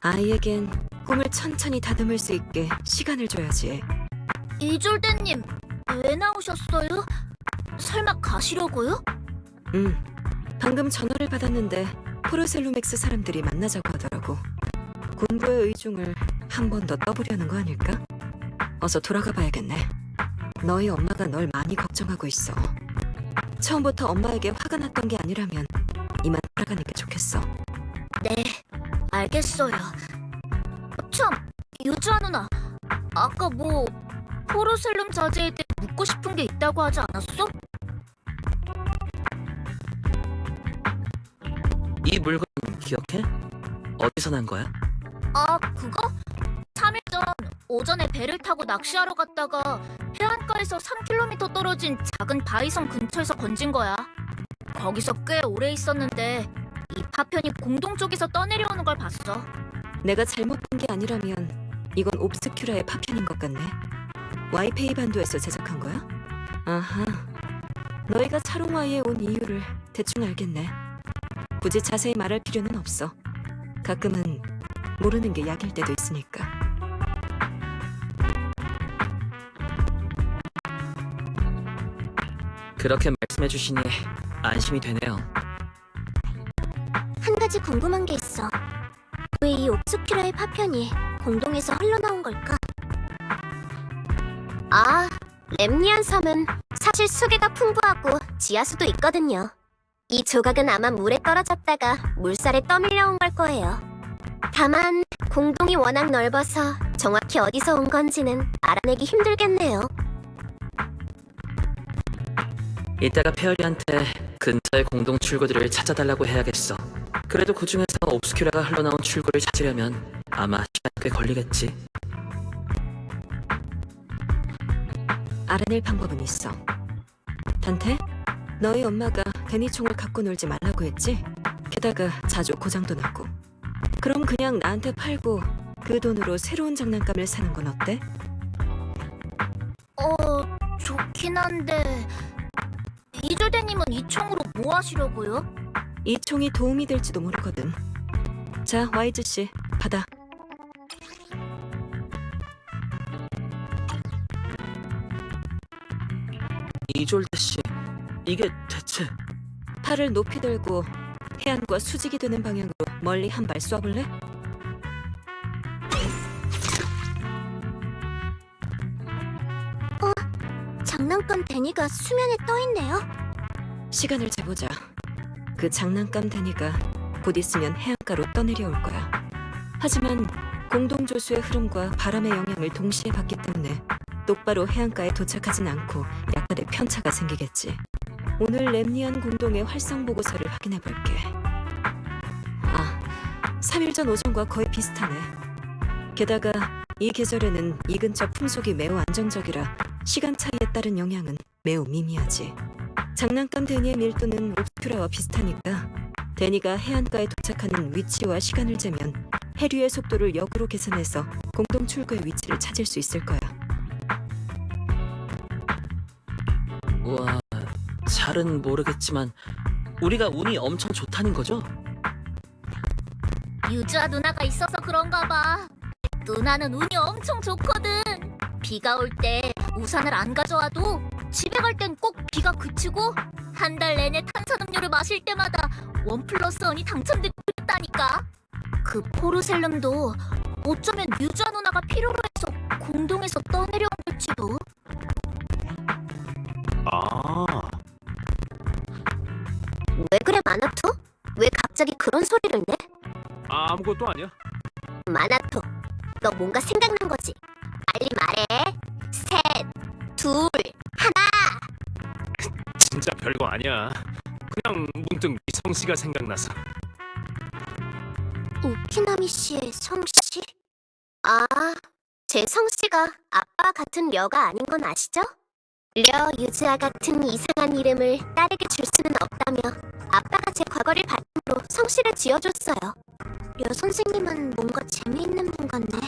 아이에겐 꿈을 천천히 다듬을 수 있게 시간을 줘야지. 이졸대님, 왜 나오셨어요? 설마 가시려고요? 방금 전화를 받았는데 포르셀루맥스 사람들이 만나자고 하더라고. 군부의 의중을 한 번 더 떠보려는 거 아닐까? 어서 돌아가 봐야겠네. 너희 엄마가 널 많이 걱정하고 있어. 처음부터 엄마에게 화가 났던 게 아니라면 이만 돌아가는 게 좋겠어. 네, 알겠어요. 참, 유주아 누나, 아까 뭐 포르셀룸 자재에 대해 묻고 싶은 게 있다고 하지 않았어? 이 물건 기억해? 어디서 난 거야? 아, 그거? 3일 전 오전에 배를 타고 낚시하러 갔다가 해안가에서 3km 떨어진 작은 바위섬 근처에서 건진 거야. 거기서 꽤 오래 있었는데 이 파편이 공동 쪽에서 떠내려오는 걸 봤어. 내가 잘못 본 게 아니라면 이건 옵스큐라의 파편인 것 같네. 와이페이 반도에서 제작한 거야? 아하. 너희가 차롱와이에 온 이유를 대충 알겠네. 굳이 자세히 말할 필요는 없어. 가끔은 모르는 게 약일 때도 있으니까. 그렇게 말씀해 주시니 안심이 되네요. 한 가지 궁금한 게 있어. 왜 이 옵스큐라의 파편이 공동에서 흘러나온 걸까? 아, 렘니안 섬은 사실 수계가 풍부하고 지하수도 있거든요. 이 조각은 아마 물에 떨어졌다가 물살에 떠밀려온 걸 거예요. 다만 공동이 워낙 넓어서 정확히 어디서 온 건지는 알아내기 힘들겠네요. 이따가 페어리한테 근처의 공동 출구들을 찾아달라고 해야겠어. 그래도 그 중에서 옵스큐라가 흘러나온 출구를 찾으려면 아마 시간 꽤 걸리겠지. 알아낼 방법은 있어. 단테, 너희 엄마가 데니총을 갖고 놀지 말라고 했지? 게다가 자주 고장도 나고. 그럼 그냥 나한테 팔고 그 돈으로 새로운 장난감을 사는 건 어때? 좋긴 한데 이조대님은 이 총으로 뭐 하시려고요? 이 총이 도움이 될지도 모르거든. 자, 와이즈 씨, 받아. 이졸데 씨, 이게 대체... 팔을 높이 들고 해안과 수직이 되는 방향으로 멀리 한 발 쏴볼래? 장난감 데니가 수면에 떠있네요. 시간을 재보자. 그 장난감 데니가 곧 있으면 해안가로 떠내려올 거야. 하지만 공동조수의 흐름과 바람의 영향을 동시에 받기 때문에 똑바로 해안가에 도착하진 않고 약간의 편차가 생기겠지. 오늘 렘니안 공동의 활성 보고서를 확인해 볼게. 3일 전 오전과 거의 비슷하네. 게다가 이 계절에는 이 근처 풍속이 매우 안정적이라 시간 차이에 따른 영향은 매우 미미하지. 장난감 데니의 밀도는 옵스큐라와 비슷하니까 데니가 해안가에 도착하는 위치와 시간을 재면 해류의 속도를 역으로 계산해서 공동 출구의 위치를 찾을 수 있을 거야. 우와, 잘은 모르겠지만 우리가 운이 엄청 좋다는 거죠? 유주아 누나가 있어서 그런가 봐. 누나는 운이 엄청 좋거든. 비가 올 때 우산을 안 가져와도 집에 갈 땐 꼭 비가 그치고 한 달 내내 탄산음료를 마실 때마다 1+1이 당첨되고 있다니까. 그 포르셀름도 어쩌면 유주아 누나가 필요로 해서 공동에서 떠내려온 걸지도. 왜 그래 마나토? 왜 갑자기 그런 소리를 내? 아무것도 아니야. 마나토, 너 뭔가 생각난 거지? 빨리 말해. 셋, 둘, 하나. 진짜 별거 아니야. 그냥 문득 미성 씨가 생각나서. 오키나미 씨의 성씨? 제 성씨가 아빠 같은 려가 아닌 건 아시죠? 려 유즈아 같은 이상한 이름을 딸에게 줄 수는 없다며 아빠가 제 과거를 바탕으로 성씨를 지어줬어요. 려 선생님은 뭔가 재미있는 분 같네.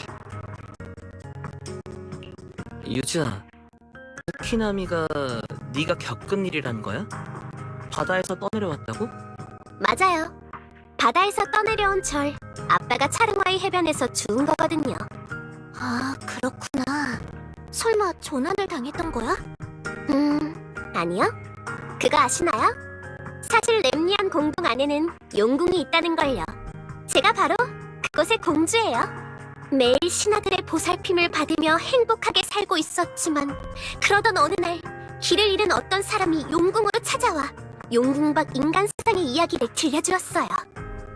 유주아, 오키나미가 네가 겪은 일이란 거야? 바다에서 떠내려왔다고? 맞아요. 바다에서 떠내려온 절 아빠가 차릉와이 해변에서 죽은 거거든요. 아, 그렇구나. 설마 조난을 당했던 거야? 아니요. 그거 아시나요? 사실 렘니안 공동 안에는 용궁이 있다는 걸요. 제가 바로 그곳의 공주예요. 매일 신하들의 보살핌을 받으며 행복하게 살고 있었지만 그러던 어느 날 길을 잃은 어떤 사람이 용궁으로 찾아와 용궁 밖 인간 세상의 이야기를 들려주었어요.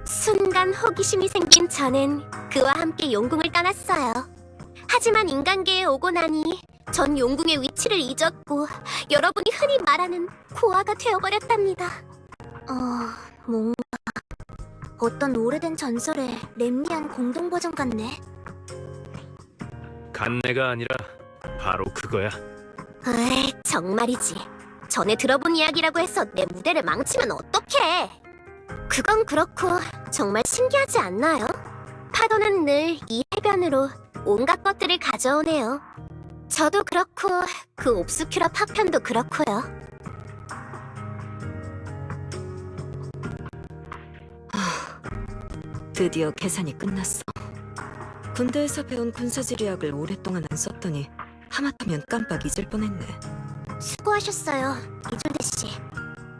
순간 호기심이 생긴 저는 그와 함께 용궁을 떠났어요. 하지만 인간계에 오고 나니 전 용궁의 위치를 잊었고 여러분이 흔히 말하는 고아가 되어버렸답니다. 뭔가 어떤 오래된 전설의 렘니안 공동 버전 같네. 간내가 아니라 바로 그거야. 에이, 정말이지. 전에 들어본 이야기라고 해서 내 무대를 망치면 어떡해. 그건 그렇고 정말 신기하지 않나요? 파도는 늘 이 해변으로 온갖 것들을 가져오네요. 저도 그렇고 그 옵스큐라 파편도 그렇고요. 드디어 계산이 끝났어. 군대에서 배운 군사지리학을 오랫동안 안 썼더니 하마터면 깜빡 잊을 뻔했네. 수고하셨어요, 이졸데 씨.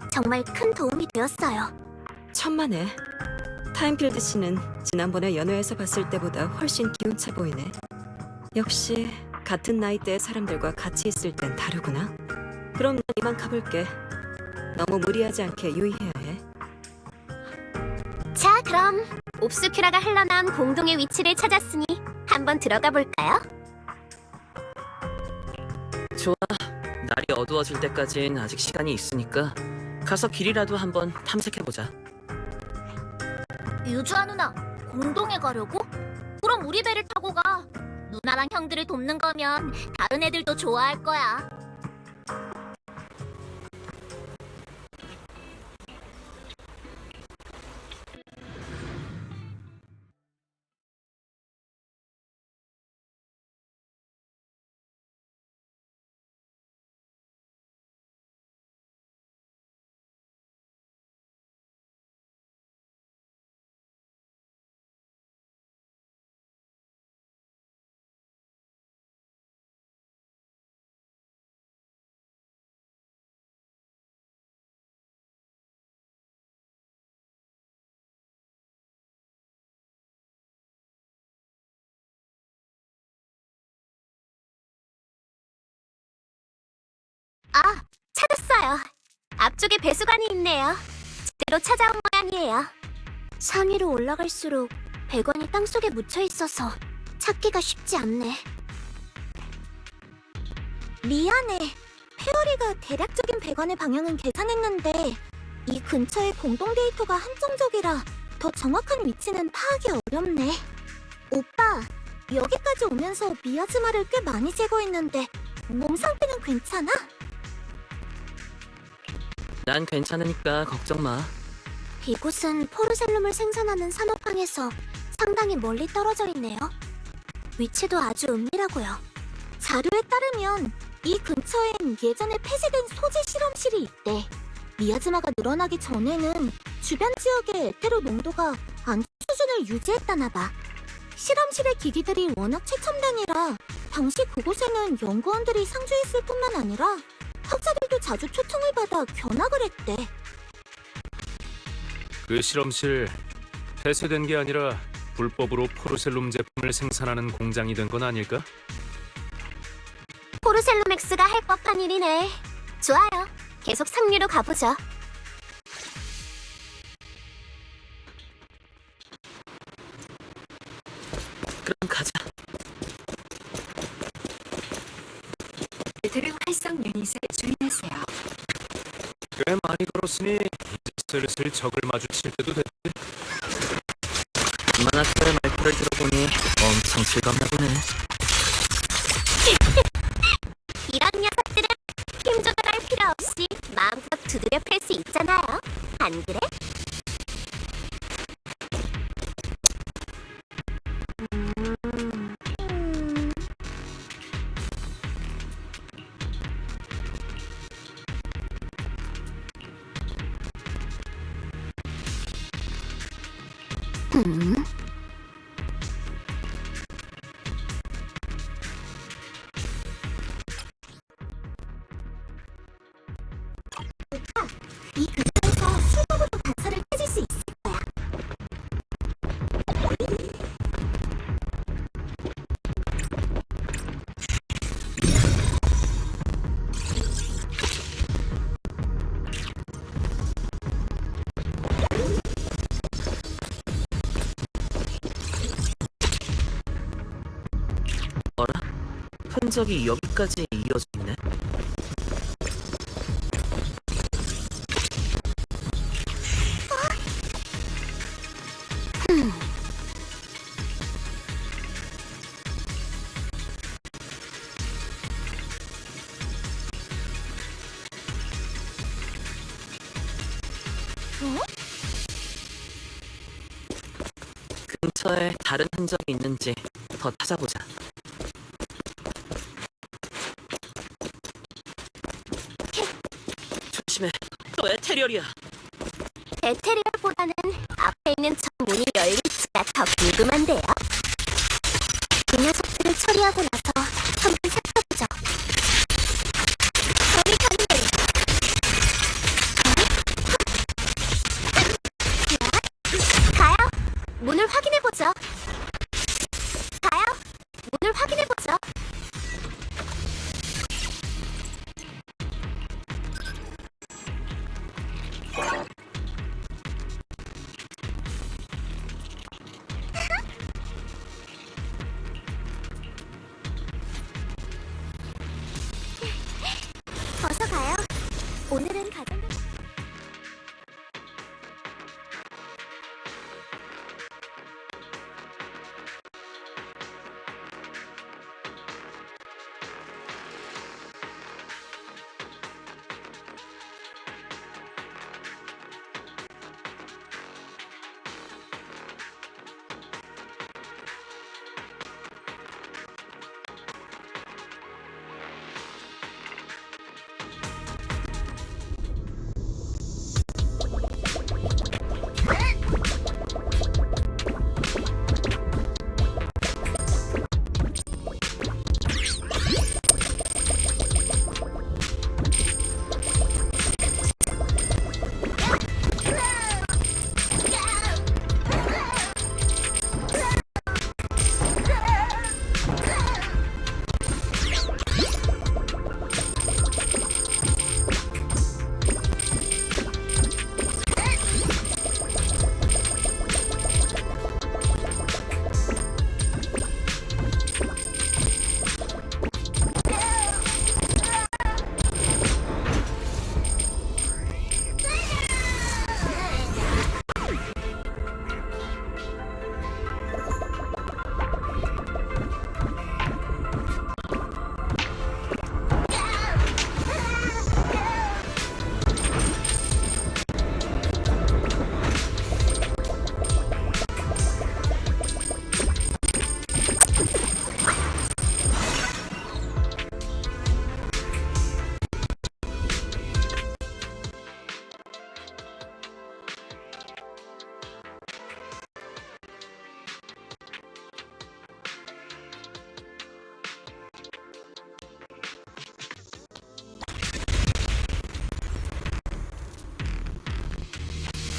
정말 큰 도움이 되었어요. 천만에. 타임필드 씨는 지난번에 연회에서 봤을 때보다 훨씬 기운차 보이네. 역시 같은 나이대의 사람들과 같이 있을 땐 다르구나. 그럼 난 이만 가볼게. 너무 무리하지 않게 유의해야 해. 자, 그럼 옵스큐라가 흘러나온 공동의 위치를 찾았으니 한번 들어가 볼까요? 좋아, 날이 어두워질 때까진 아직 시간이 있으니까 가서 길이라도 한번 탐색해보자. 유주아 누나, 공동에 가려고? 그럼 우리 배를 타고 가. 누나랑 형들을 돕는 거면 다른 애들도 좋아할 거야. 아, 찾았어요. 앞쪽에 배수관이 있네요. 제대로 찾아온 모양이에요. 상위로 올라갈수록 배관이 땅속에 묻혀 있어서 찾기가 쉽지 않네. 미안해. 페어리가 대략적인 배관의 방향은 계산했는데 이 근처에 공동 데이터가 한정적이라 더 정확한 위치는 파악이 어렵네. 오빠, 여기까지 오면서 미아즈마를 꽤 많이 제거했는데 몸 상태는 괜찮아? 난 괜찮으니까 걱정 마. 이곳은 포르셀lum을 생산하는 산업항에서 상당히 멀리 떨어져 있네요. 위치도 아주 은밀하고요. 자료에 따르면 이 근처엔 예전에 폐쇄된 소재 실험실이 있대. 미아즈마가 늘어나기 전에는 주변 지역의 에테로 농도가 안전 수준을 유지했다나 봐. 실험실의 기기들이 워낙 최첨단이라 당시 그곳에는 연구원들이 상주했을 뿐만 아니라 학자들도 자주 초청을 받아 견학을 했대. 그 실험실 폐쇄된 게 아니라 불법으로 포르셀룸 제품을 생산하는 공장이 된 건 아닐까? 포르셀루맥스가 할 법한 일이네. 좋아요. 계속 상류로 가보죠. 그럼 가자. 베테르 활성 유닛에 주의하세요. 꽤 많이 걸었으니 이제 슬슬 적을 마주칠 때도 됐지. 마나토의 말투를 들어보니 엄청 즐겁나 보네. 이런 녀석들은 힘 조절할 필요 없이 마음껏 두드려 팰 수 있잖아요. 안 그래? 이 근처에서 수동으로 단서를 찾을 수 있을 거야. 어라? 흔적이 여기까지 이어져 있네. 근처에 다른 흔적이 있는지 더 찾아보자. 조심해, 또 에테리얼이야. 에테리얼보다는 앞에 있는 저 문이 열릴지가 더 궁금한데요. 그 녀석들을 처리하고 나서 한번 살펴보죠. 저리 가는데. 가요. 문을 확인해보죠. 가요. 문을 확인해보죠.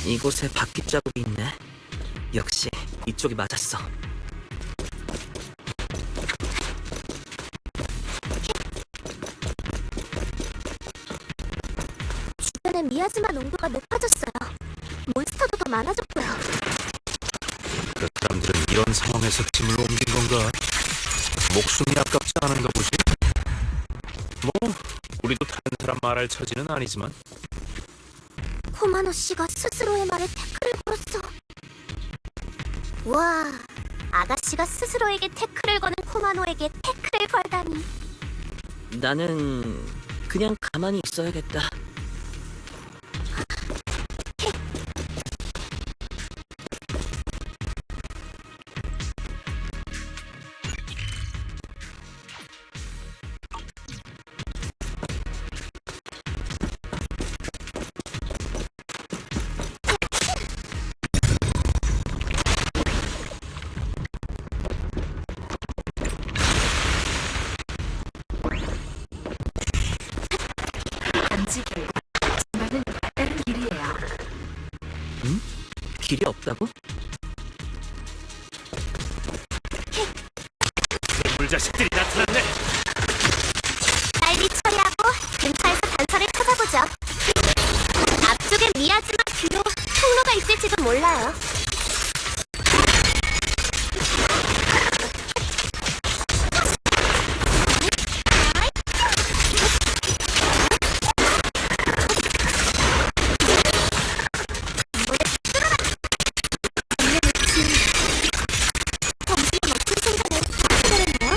이곳에 바퀴 자국이 있네. 역시 이쪽이 맞았어. 주변에 미아즈마 농도가 높아졌어요. 몬스터도 더 많아졌고요. 그 사람들은 이런 상황에서 짐을 옮긴 건가? 목숨이 아깝지 않은가 보지? 뭐 우리도 다른 사람 말할 처지는 아니지만 코마노 씨가 스스로의 말에 태클을 걸었어. 와, 아가씨가 스스로에게 태클을 거는 코마노에게 태클을 걸다니. 나는 그냥 가만히 있어야겠다. 감지 결과 정말은 다른 길이에요. 길이 없다고? 불자식들이 나타났네. 빨리 처리하고 근처에서 단서를 찾아보죠. 앞쪽에 미아즈마 뒤로 통로가 있을지도 몰라요. 정신이 없을 생각을 하게 되네요.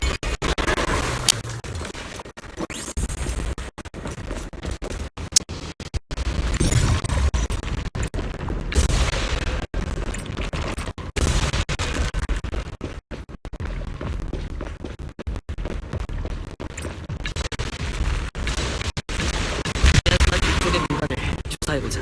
미아즈마 뒤쪽의 공간을 조사해보자.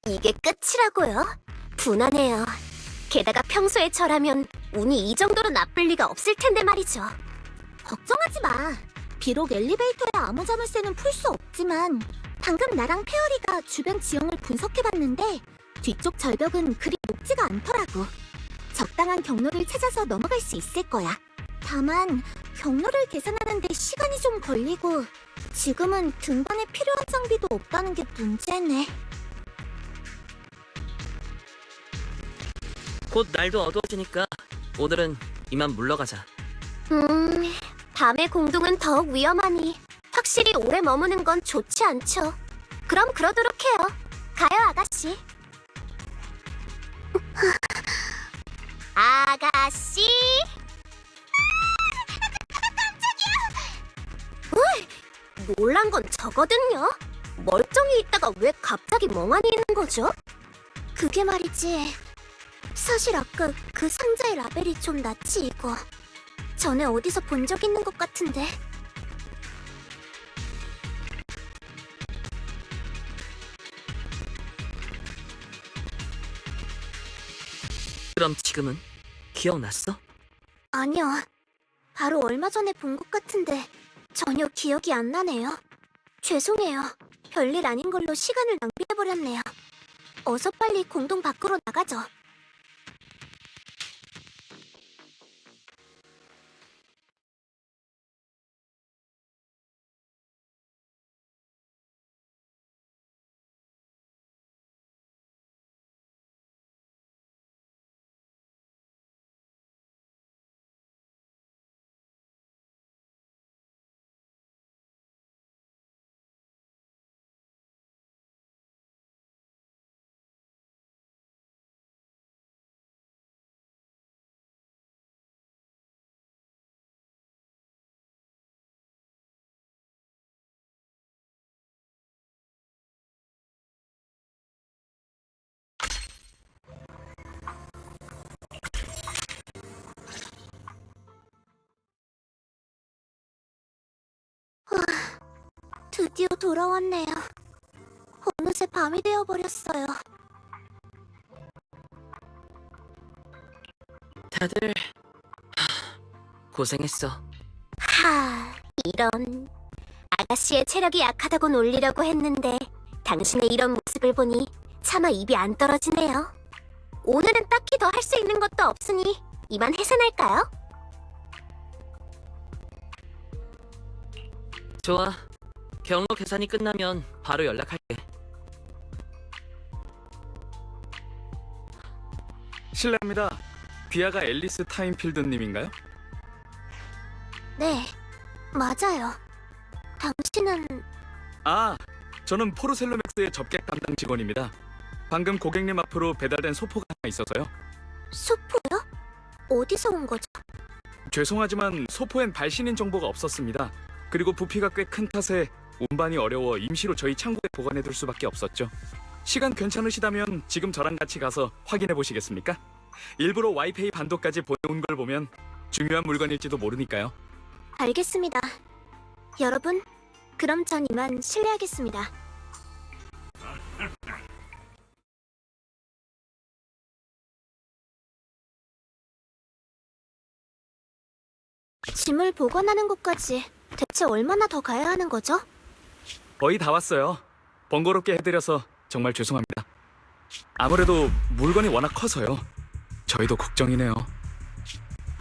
이게 끝이라고요? 분하네요. 게다가 평소에 저라면 운이 이 정도로 나쁠 리가 없을 텐데 말이죠. 걱정하지 마. 비록 엘리베이터에 암호 자물쇠는 풀 수 없지만 방금 나랑 페어리가 주변 지형을 분석해봤는데 뒤쪽 절벽은 그리 높지가 않더라고. 적당한 경로를 찾아서 넘어갈 수 있을 거야. 다만 경로를 계산하는데 시간이 좀 걸리고 지금은 등반에 필요한 장비도 없다는 게 문제네. 곧 날도 어두워지니까 오늘은 이만 물러가자. 밤의 공동은 더욱 위험하니 확실히 오래 머무는 건 좋지 않죠. 그럼 그러도록 해요. 가요, 아가씨. 아가씨. 깜짝이야. 놀란 건 저거든요. 멀쩡히 있다가 왜 갑자기 멍하니 있는 거죠? 그게 말이지. 사실 아까 그 상자의 라벨이 좀 낯이 익어. 전에 어디서 본 적 있는 것 같은데. 그럼 지금은 기억났어? 아니요. 바로 얼마 전에 본 것 같은데 전혀 기억이 안 나네요. 죄송해요. 별일 아닌 걸로 시간을 낭비해버렸네요. 어서 빨리 공동 밖으로 나가죠. 드디어 돌아왔네요. 어느새 밤이 되어버렸어요. 다들 고생했어. 이런. 아가씨의 체력이 약하다고 놀리려고 했는데 당신의 이런 모습을 보니 차마 입이 안 떨어지네요. 오늘은 딱히 더 할 수 있는 것도 없으니 이만 해산할까요? 좋아. 경로 계산이 끝나면 바로 연락할게. 실례합니다. 귀하가 앨리스 타임필드님인가요? 네, 맞아요. 당신은... 아, 저는 포르셀로맥스의 접객 담당 직원입니다. 방금 고객님 앞으로 배달된 소포가 하나 있어서요. 소포요? 어디서 온 거죠? 죄송하지만 소포엔 발신인 정보가 없었습니다. 그리고 부피가 꽤 큰 탓에 운반이 어려워 임시로 저희 창고에 보관해둘 수밖에 없었죠. 시간 괜찮으시다면 지금 저랑 같이 가서 확인해 보시겠습니까? 일부러 와이페이 반도까지 보내온 걸 보면 중요한 물건일지도 모르니까요. 알겠습니다. 여러분, 그럼 전 이만 실례하겠습니다. 짐을 보관하는 곳까지 대체 얼마나 더 가야 하는 거죠? 거의 다 왔어요. 번거롭게 해드려서 정말 죄송합니다. 아무래도 물건이 워낙 커서요. 저희도 걱정이네요.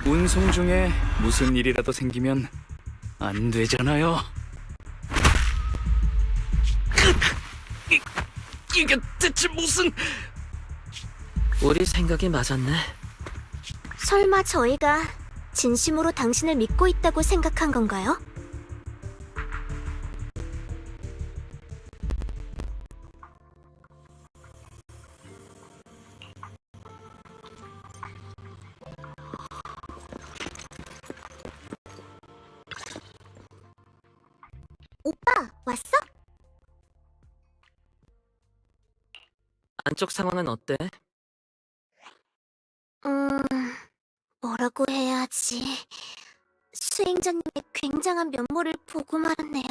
운송 중에 무슨 일이라도 생기면 안 되잖아요. 이게 대체 무슨... 우리 생각이 맞았네. 설마 저희가 진심으로 당신을 믿고 있다고 생각한 건가요? 오빠, 왔어? 안쪽 상황은 어때? 뭐라고 해야 하지? 수행자님의 굉장한 면모를 보고 말았네요.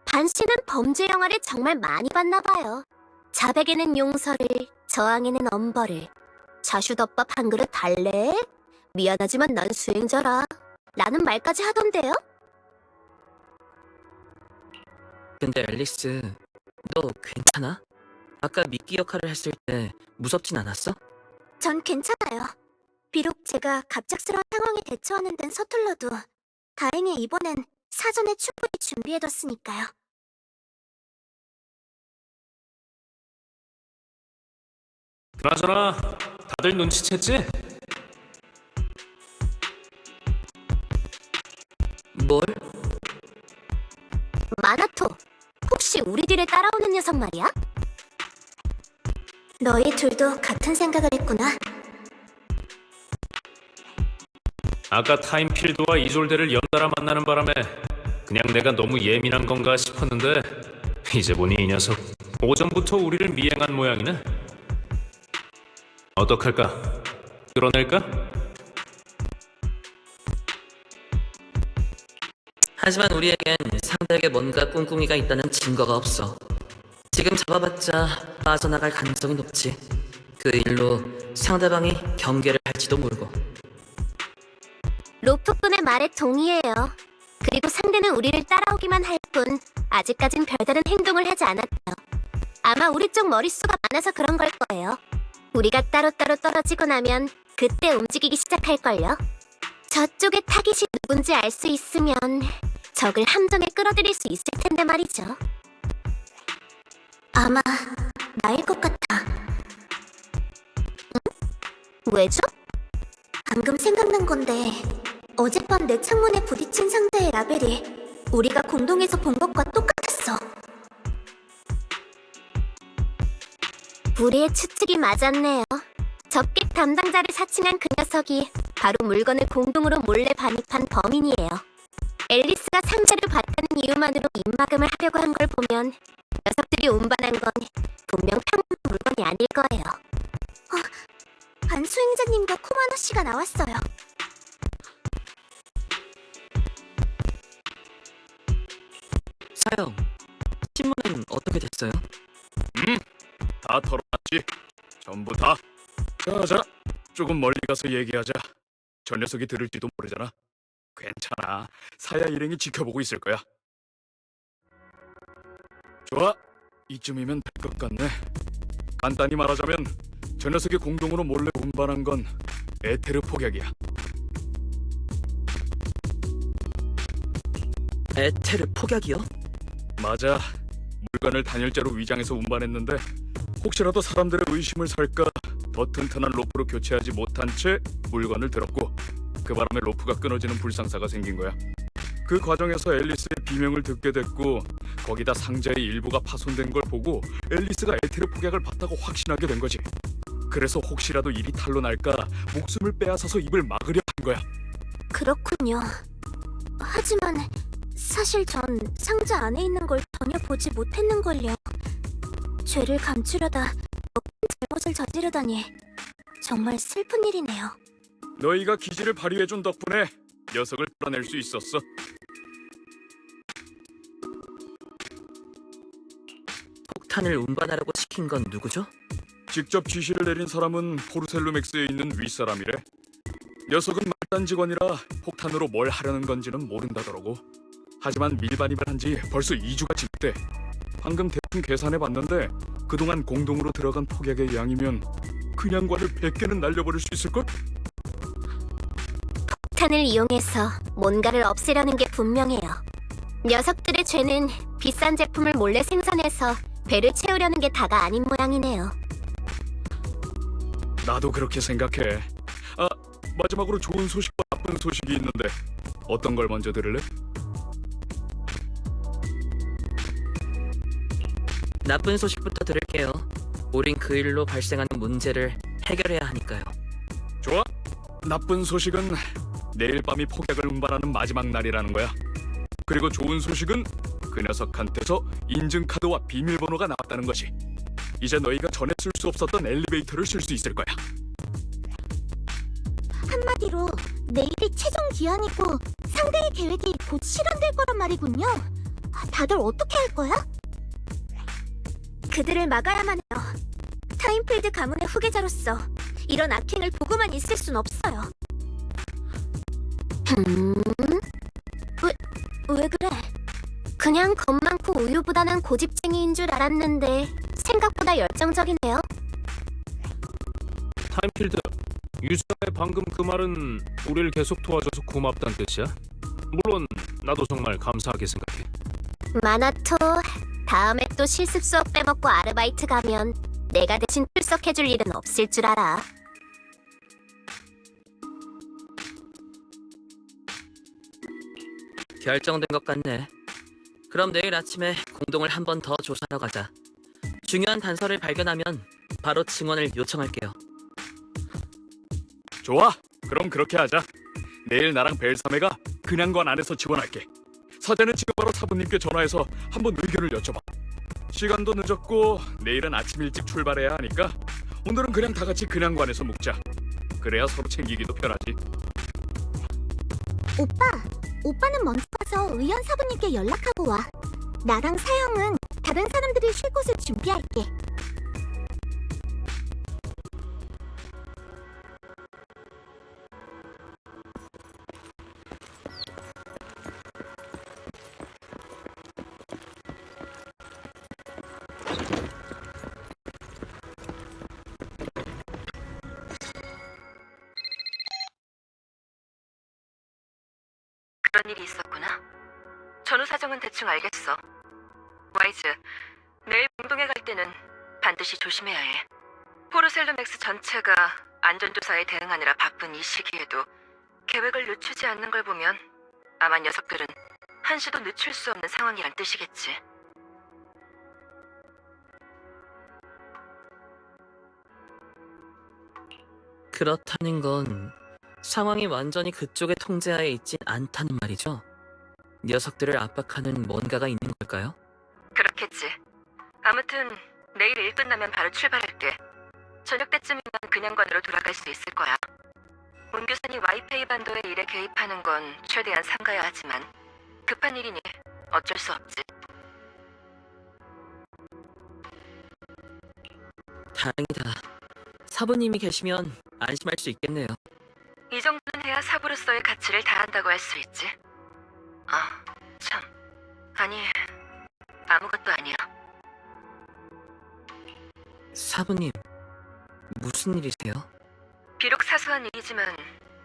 반씨는 범죄 영화를 정말 많이 봤나 봐요. 자백에는 용서를, 저항에는 엄벌을. 자슈덮밥 한 그릇 달래? 미안하지만 난 수행자라. 라는 말까지 하던데요? 근데 앨리스, 너 괜찮아? 아까 미끼 역할을 했을 때 무섭진 않았어? 전 괜찮아요. 비록 제가 갑작스러운 상황에 대처하는 데는 서툴러도 다행히 이번엔 사전에 충분히 준비해뒀으니까요. 그나저나 다들 눈치챘지? 뭘? 마나토, 혹시 우리들을 따라오는 녀석 말이야? 너희 둘도 같은 생각을 했구나. 아까 타임필드와 이졸데를 연달아 만나는 바람에 그냥 내가 너무 예민한 건가 싶었는데 이제 보니 이 녀석 오전부터 우리를 미행한 모양이네. 어떡할까? 끌어낼까? 하지만 우리에겐 상대에게 뭔가 꿍꿍이가 있다는 증거가 없어. 지금 잡아봤자 빠져나갈 가능성이 높지. 그 일로 상대방이 경계를 할지도 모르고. 로프꾼의 말에 동의해요. 그리고 상대는 우리를 따라오기만 할 뿐 아직까진 별다른 행동을 하지 않았대요. 아마 우리 쪽 머릿수가 많아서 그런 걸 거예요. 우리가 따로따로 떨어지고 나면 그때 움직이기 시작할걸요. 저쪽의 타깃이 누군지 알 수 있으면 적을 함정에 끌어들일 수 있을 텐데 말이죠. 아마 나일 것 같아. 응? 왜죠? 방금 생각난 건데 어젯밤 내 창문에 부딪힌 상대의 라벨이 우리가 공동에서 본 것과 똑같았어. 우리의 추측이 맞았네요. 접객 담당자를 사칭한 그 녀석이 바로 물건을 공동으로 몰래 반입한 범인이에요. 앨리스가 상자를 봤다는 이유만으로 입막음을 하려고 한 걸 보면 녀석들이 운반한 건 분명 평범한 물건이 아닐 거예요. 안수행자님과 코마노 씨가 나왔어요. 사영, 녀석은 어떻게 됐어요? 다 털어놨지. 전부 다. 자, 조금 멀리 가서 얘기하자. 저 녀석이 들을지도 모르잖아. 괜찮아. 사야 일행이 지켜보고 있을 거야. 좋아. 이쯤이면 될 것 같네. 간단히 말하자면 저 녀석이 공동으로 몰래 운반한 건 에테르 폭약이야. 에테르 폭약이요? 맞아. 물건을 단열재로 위장해서 운반했는데 혹시라도 사람들의 의심을 살까 더 튼튼한 로프로 교체하지 못한 채 물건을 들었고 그 바람에 로프가 끊어지는 불상사가 생긴 거야. 그 과정에서 앨리스의 비명을 듣게 됐고 거기다 상자의 일부가 파손된 걸 보고 앨리스가 에테르 폭약을 봤다고 확신하게 된 거지. 그래서 혹시라도 일이 탄로 날까 목숨을 빼앗아서 입을 막으려 한 거야. 그렇군요. 하지만 사실 전 상자 안에 있는 걸 전혀 보지 못했는걸요. 죄를 감추려다 큰 잘못을 저지르다니 정말 슬픈 일이네요. 너희가 기지를 발휘해준 덕분에 녀석을 풀어낼 수 있었어. 폭탄을 운반하라고 시킨 건 누구죠? 직접 지시를 내린 사람은 포르셀루맥스에 있는 윗사람이래. 녀석은 말단 직원이라 폭탄으로 뭘 하려는 건지는 모른다더라고. 하지만 밀반입을 한 지 벌써 2주가 지났대. 방금 대충 계산해봤는데 그동안 공동으로 들어간 폭약의 양이면 그냥 관을 100개는 날려버릴 수 있을걸? 폭탄을 이용해서 뭔가를 없애려는 게 분명해요. 녀석들의 죄는 비싼 제품을 몰래 생산해서 배를 채우려는 게 다가 아닌 모양이네요. 나도 그렇게 생각해. 아, 마지막으로 좋은 소식과 나쁜 소식이 있는데 어떤 걸 먼저 들을래? 나쁜 소식부터 들을게요. 우린 그 일로 발생하는 문제를 해결해야 하니까요. 좋아. 나쁜 소식은 내일 밤이 폭약을 운반하는 마지막 날이라는 거야. 그리고 좋은 소식은 그 녀석한테서 인증카드와 비밀번호가 나왔다는 것이. 이제 너희가 전에 쓸 수 없었던 엘리베이터를 쓸 수 있을 거야. 한마디로 내일이 최종 기한이고 상대의 계획이 곧 실현될 거란 말이군요. 다들 어떻게 할 거야? 그들을 막아야만 해요. 타임필드 가문의 후계자로서 이런 악행을 보고만 있을 순 없어요. 왜 그래? 그냥 겁 많고 우유부단한 고집쟁이인 줄 알았는데 생각보다 열정적이네요. 타임필드, 유사의 방금 그 말은 우리를 계속 도와줘서 고맙다는 뜻이야? 물론 나도 정말 감사하게 생각해. 마나토, 다음에 또 실습 수업 빼먹고 아르바이트 가면 내가 대신 출석해줄 일은 없을 줄 알아. 결정된 것 같네. 그럼 내일 아침에 공동을 한 번 더 조사하러 가자. 중요한 단서를 발견하면 바로 증언을 요청할게요. 좋아. 그럼 그렇게 하자. 내일 나랑 벨사메가 그냥관 안에서 지원할게. 사제는 지금 바로 사부님께 전화해서 한번 의견을 여쭤봐. 시간도 늦었고 내일은 아침 일찍 출발해야 하니까 오늘은 그냥 다 같이 그냥관에서 묵자. 그래야 서로 챙기기도 편하지. 오빠는 먼저 가서 의연 사부님께 연락하고 와. 나랑 사영은 다른 사람들이 쉴 곳을 준비할게. 그런 일이 있었구나. 전후 사정은 대충 알겠어. 와이즈, 내일 공동에 갈 때는 반드시 조심해야 해. 포르셀루맥스 전체가 안전조사에 대응하느라 바쁜 이 시기에도 계획을 늦추지 않는 걸 보면 아마 녀석들은 한시도 늦출 수 없는 상황이란 뜻이겠지. 그렇다는 건 상황이 완전히 그쪽의 통제하에 있진 않다는 말이죠. 녀석들을 압박하는 뭔가가 있는 걸까요? 그렇겠지. 아무튼 내일 일 끝나면 바로 출발할게. 저녁 때쯤이면 그냥관으로 돌아갈 수 있을 거야. 온교산이 와이페이 반도의 일에 개입하는 건 최대한 삼가야 하지만 급한 일이니 어쩔 수 없지. 다행이다. 사부님이 계시면 안심할 수 있겠네요. 이 정도는 해야 사부로서의 가치를 다한다고 할 수 있지. 아, 참. 아니, 아무것도 아니야. 사부님, 무슨 일이세요? 비록 사소한 일이지만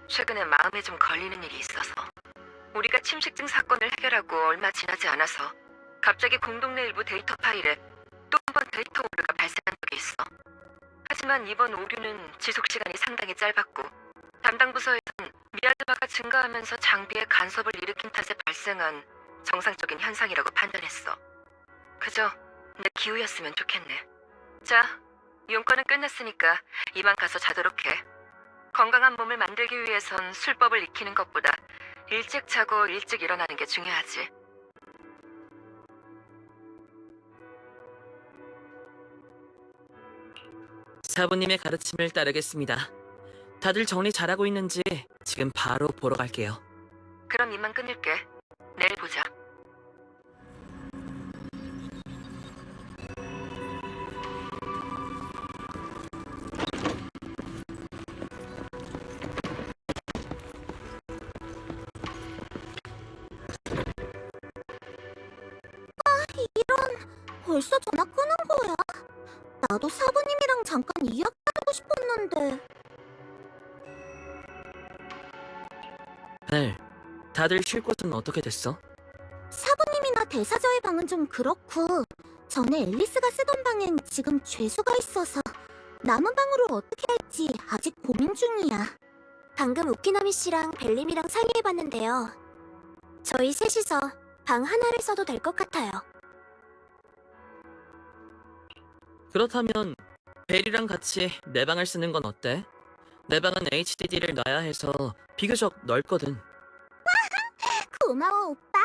최근에 마음에 좀 걸리는 일이 있어서. 우리가 침식증 사건을 해결하고 얼마 지나지 않아서 갑자기 공동내 일부 데이터 파일에 또 한 번 데이터 오류가 발생한 적이 있어. 하지만 이번 오류는 지속 시간이 상당히 짧았고 담당 부서에선 미아드바가 증가하면서 장비에 간섭을 일으킨 탓에 발생한 정상적인 현상이라고 판단했어. 그저 내 기우였으면 좋겠네. 자, 용건은 끝났으니까 이만 가서 자도록 해. 건강한 몸을 만들기 위해선 술법을 익히는 것보다 일찍 자고 일찍 일어나는 게 중요하지. 사부님의 가르침을 따르겠습니다. 다들 정리 잘하고 있는지 지금 바로 보러 갈게요. 그럼 이만 끊을게. 내일 보자. 벌써 전화 끄는 거야? 나도 사부님이랑 잠깐 이야기하고 싶었는데. 벨, 다들 쉴 곳은 어떻게 됐어? 사부님이나 대사저의 방은 좀 그렇고 전에 앨리스가 쓰던 방엔 지금 죄수가 있어서 남은 방으로 어떻게 할지 아직 고민 중이야. 방금 우키나미 씨랑 벨림이랑 상의해봤는데요. 저희 셋이서 방 하나를 써도 될 것 같아요. 그렇다면 벨이랑 같이 내 방을 쓰는 건 어때? 내 방은 HDD를 놔야 해서 비교적 넓거든. 고마워, 오빠.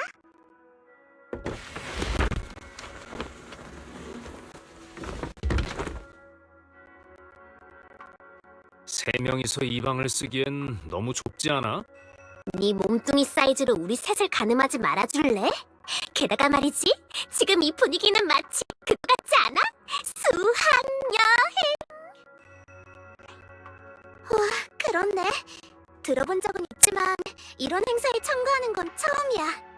세 명이서 이 방을 쓰기엔 너무 좁지 않아? 네 몸뚱이 사이즈로 우리 셋을 가늠하지 말아줄래? 게다가 말이지, 지금 이 분위기는 마치 그거 같지 않아? 수학여행! 우와, 그렇네. 들어본 적은 있지만 이런 행사에 참가하는 건 처음이야.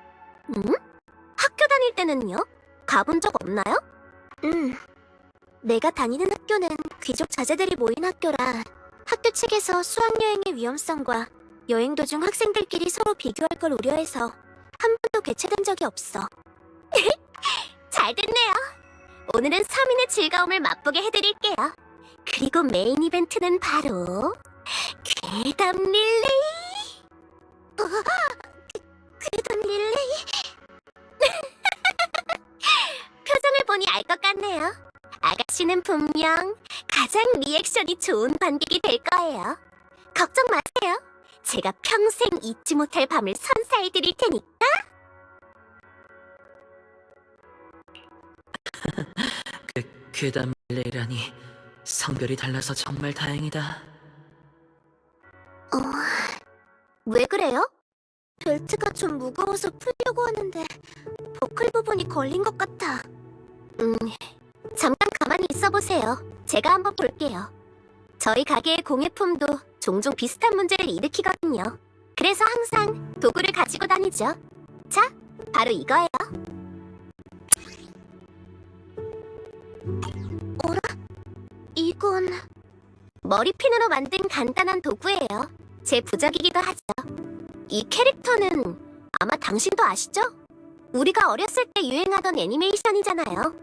학교 다닐 때는요? 가본 적 없나요? 내가 다니는 학교는 귀족 자제들이 모인 학교라 학교 측에서 수학여행의 위험성과 여행 도중 학생들끼리 서로 비교할 걸 우려해서 한 번도 개최된 적이 없어. 잘 됐네요. 오늘은 서민의 즐거움을 맛보게 해드릴게요. 그리고 메인 이벤트는 바로 괴담 릴레이. 괴담 릴레이. 표정을 보니 알 것 같네요. 아가씨는 분명 가장 리액션이 좋은 관객이 될 거예요. 걱정 마세요. 제가 평생 잊지 못할 밤을 선사해드릴 테니까. 괴담 릴레이라니 성별이 달라서 정말 다행이다. 왜 그래요? 벨트가 좀 무거워서 풀려고 하는데 버클 부분이 걸린 것 같아. 잠깐 가만히 있어보세요. 제가 한번 볼게요. 저희 가게의 공예품도 종종 비슷한 문제를 일으키거든요. 그래서 항상 도구를 가지고 다니죠. 자, 바로 이거예요. 어라? 이건 머리핀으로 만든 간단한 도구예요. 제 부적이기도 하죠. 이 캐릭터는 아마 당신도 아시죠? 우리가 어렸을 때 유행하던 애니메이션이잖아요.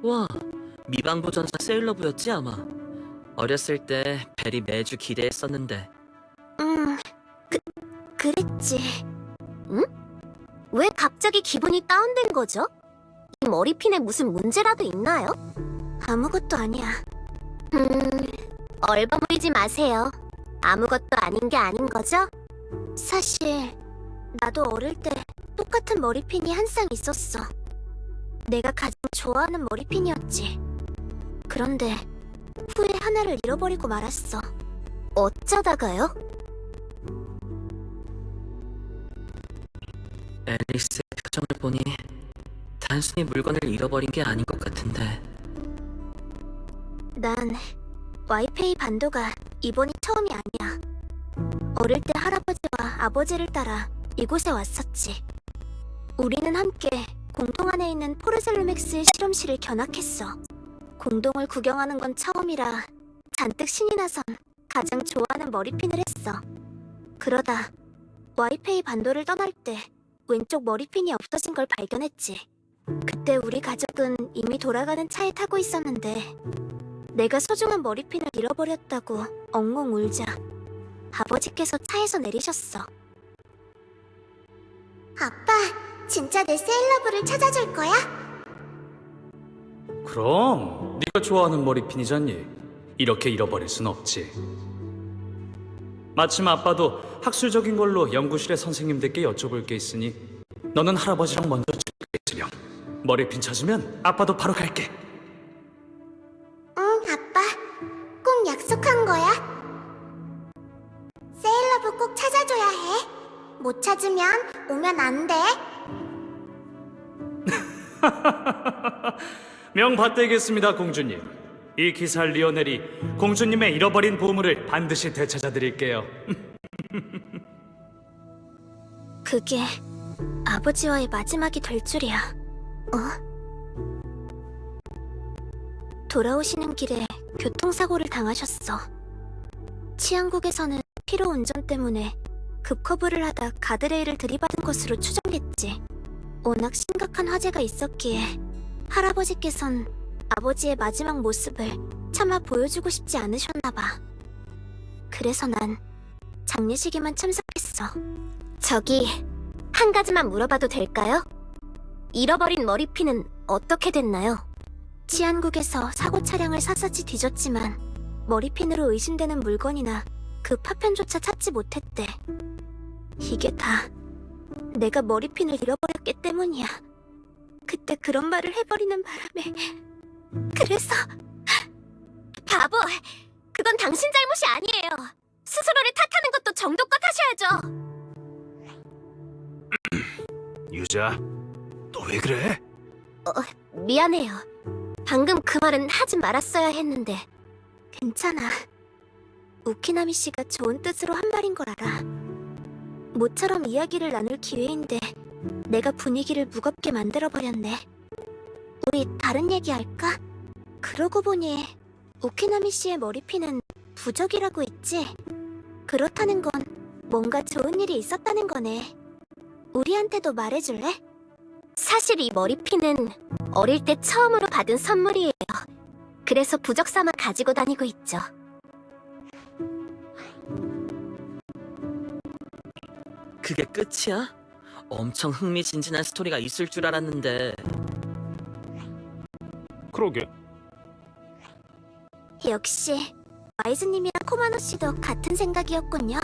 와, 미방부전사 세일러부였지 아마. 어렸을 때 벨이 매주 기대했었는데. 그랬지. 응? 왜 갑자기 기분이 다운된 거죠? 이 머리핀에 무슨 문제라도 있나요? 아무것도 아니야. 얼버무리지 마세요. 아무것도 아닌 게 아닌 거죠? 사실 나도 어릴 때 똑같은 머리핀이 한 쌍 있었어. 내가 가장 좋아하는 머리핀이었지. 그런데 후에 하나를 잃어버리고 말았어. 어쩌다가요? 앨리스의 표정을 보니 단순히 물건을 잃어버린 게 아닌 것 같은데. 난 와이페이 반도가 이번이 처음이 아니야. 어릴 때 할아버지와 아버지를 따라 이곳에 왔었지. 우리는 함께 공동 안에 있는 포르셀로맥스의 실험실을 견학했어. 공동을 구경하는 건 처음이라 잔뜩 신이 나선 가장 좋아하는 머리핀을 했어. 그러다 와이페이 반도를 떠날 때 왼쪽 머리핀이 없어진 걸 발견했지. 그때 우리 가족은 이미 돌아가는 차에 타고 있었는데 내가 소중한 머리핀을 잃어버렸다고 엉엉 울자 아버지께서 차에서 내리셨어. 아빠, 진짜 내 세일러브를 찾아줄 거야? 그럼 네가 좋아하는 머리핀이잖니. 이렇게 잃어버릴 순 없지. 마침 아빠도 학술적인 걸로 연구실의 선생님들께 여쭤볼 게 있으니 너는 할아버지랑 먼저 있으렴. 머리핀 찾으면 아빠도 바로 갈게. 응, 아빠. 꼭 약속한 거야? 세일러브 꼭 찾아줘야 해. 못 찾으면 오면 안 돼. 명받들겠습니다, 공주님. 이 기사 리오넬이 공주님의 잃어버린 보물을 반드시 되찾아드릴게요. 그게 아버지와의 마지막이 될 줄이야. 돌아오시는 길에 교통사고를 당하셨어. 치안국에서는 피로 운전 때문에 급커브를 하다 가드레일을 들이받은 것으로 추정했지. 워낙 심각한 화재가 있었기에 할아버지께선 아버지의 마지막 모습을 차마 보여주고 싶지 않으셨나 봐. 그래서 난 장례식에만 참석했어. 저기, 한 가지만 물어봐도 될까요? 잃어버린 머리핀은 어떻게 됐나요? 치안국에서 사고 차량을 샅샅이 뒤졌지만 머리핀으로 의심되는 물건이나 그 파편조차 찾지 못했대. 이게 다 내가 머리핀을 잃어버렸기 때문이야. 그때 그런 말을 해버리는 바람에. 그래서 바보! 그건 당신 잘못이 아니에요. 스스로를 탓하는 것도 정도껏 하셔야죠. 유자, 너 왜 그래? 미안해요. 방금 그 말은 하지 말았어야 했는데. 괜찮아. 우키나미 씨가 좋은 뜻으로 한 말인 걸 알아. 모처럼 이야기를 나눌 기회인데 내가 분위기를 무겁게 만들어버렸네. 우리 다른 얘기 할까? 그러고 보니 우키나미 씨의 머리핀은 부적이라고 했지? 그렇다는 건 뭔가 좋은 일이 있었다는 거네. 우리한테도 말해줄래? 사실 이 머리핀은 어릴 때 처음으로 받은 선물이에요. 그래서 부적 삼아 가지고 다니고 있죠. 그게 끝이야? 엄청 흥미진진한 스토리가 있을 줄 알았는데. 그러게. 역시 와이즈님이랑 코마노 씨도 같은 생각이었군요.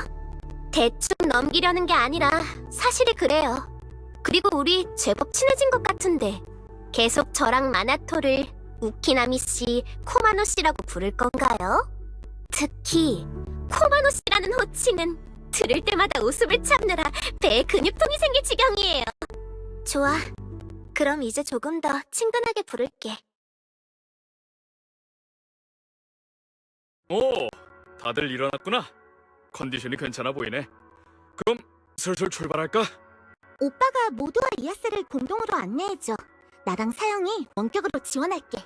대충 넘기려는 게 아니라 사실이 그래요. 그리고 우리 제법 친해진 것 같은데 계속 저랑 마나토를 우키나미 씨, 코마노 씨라고 부를 건가요? 특히 코마노 씨라는 호칭은 들을 때마다 웃음을 참느라 배에 근육통이 생길 지경이에요. 좋아. 그럼 이제 조금 더 친근하게 부를게. 오, 다들 일어났구나. 컨디션이 괜찮아 보이네. 그럼 슬슬 출발할까? 오빠가 모두와 이야스를 공동으로 안내해줘. 나랑 사영이 원격으로 지원할게.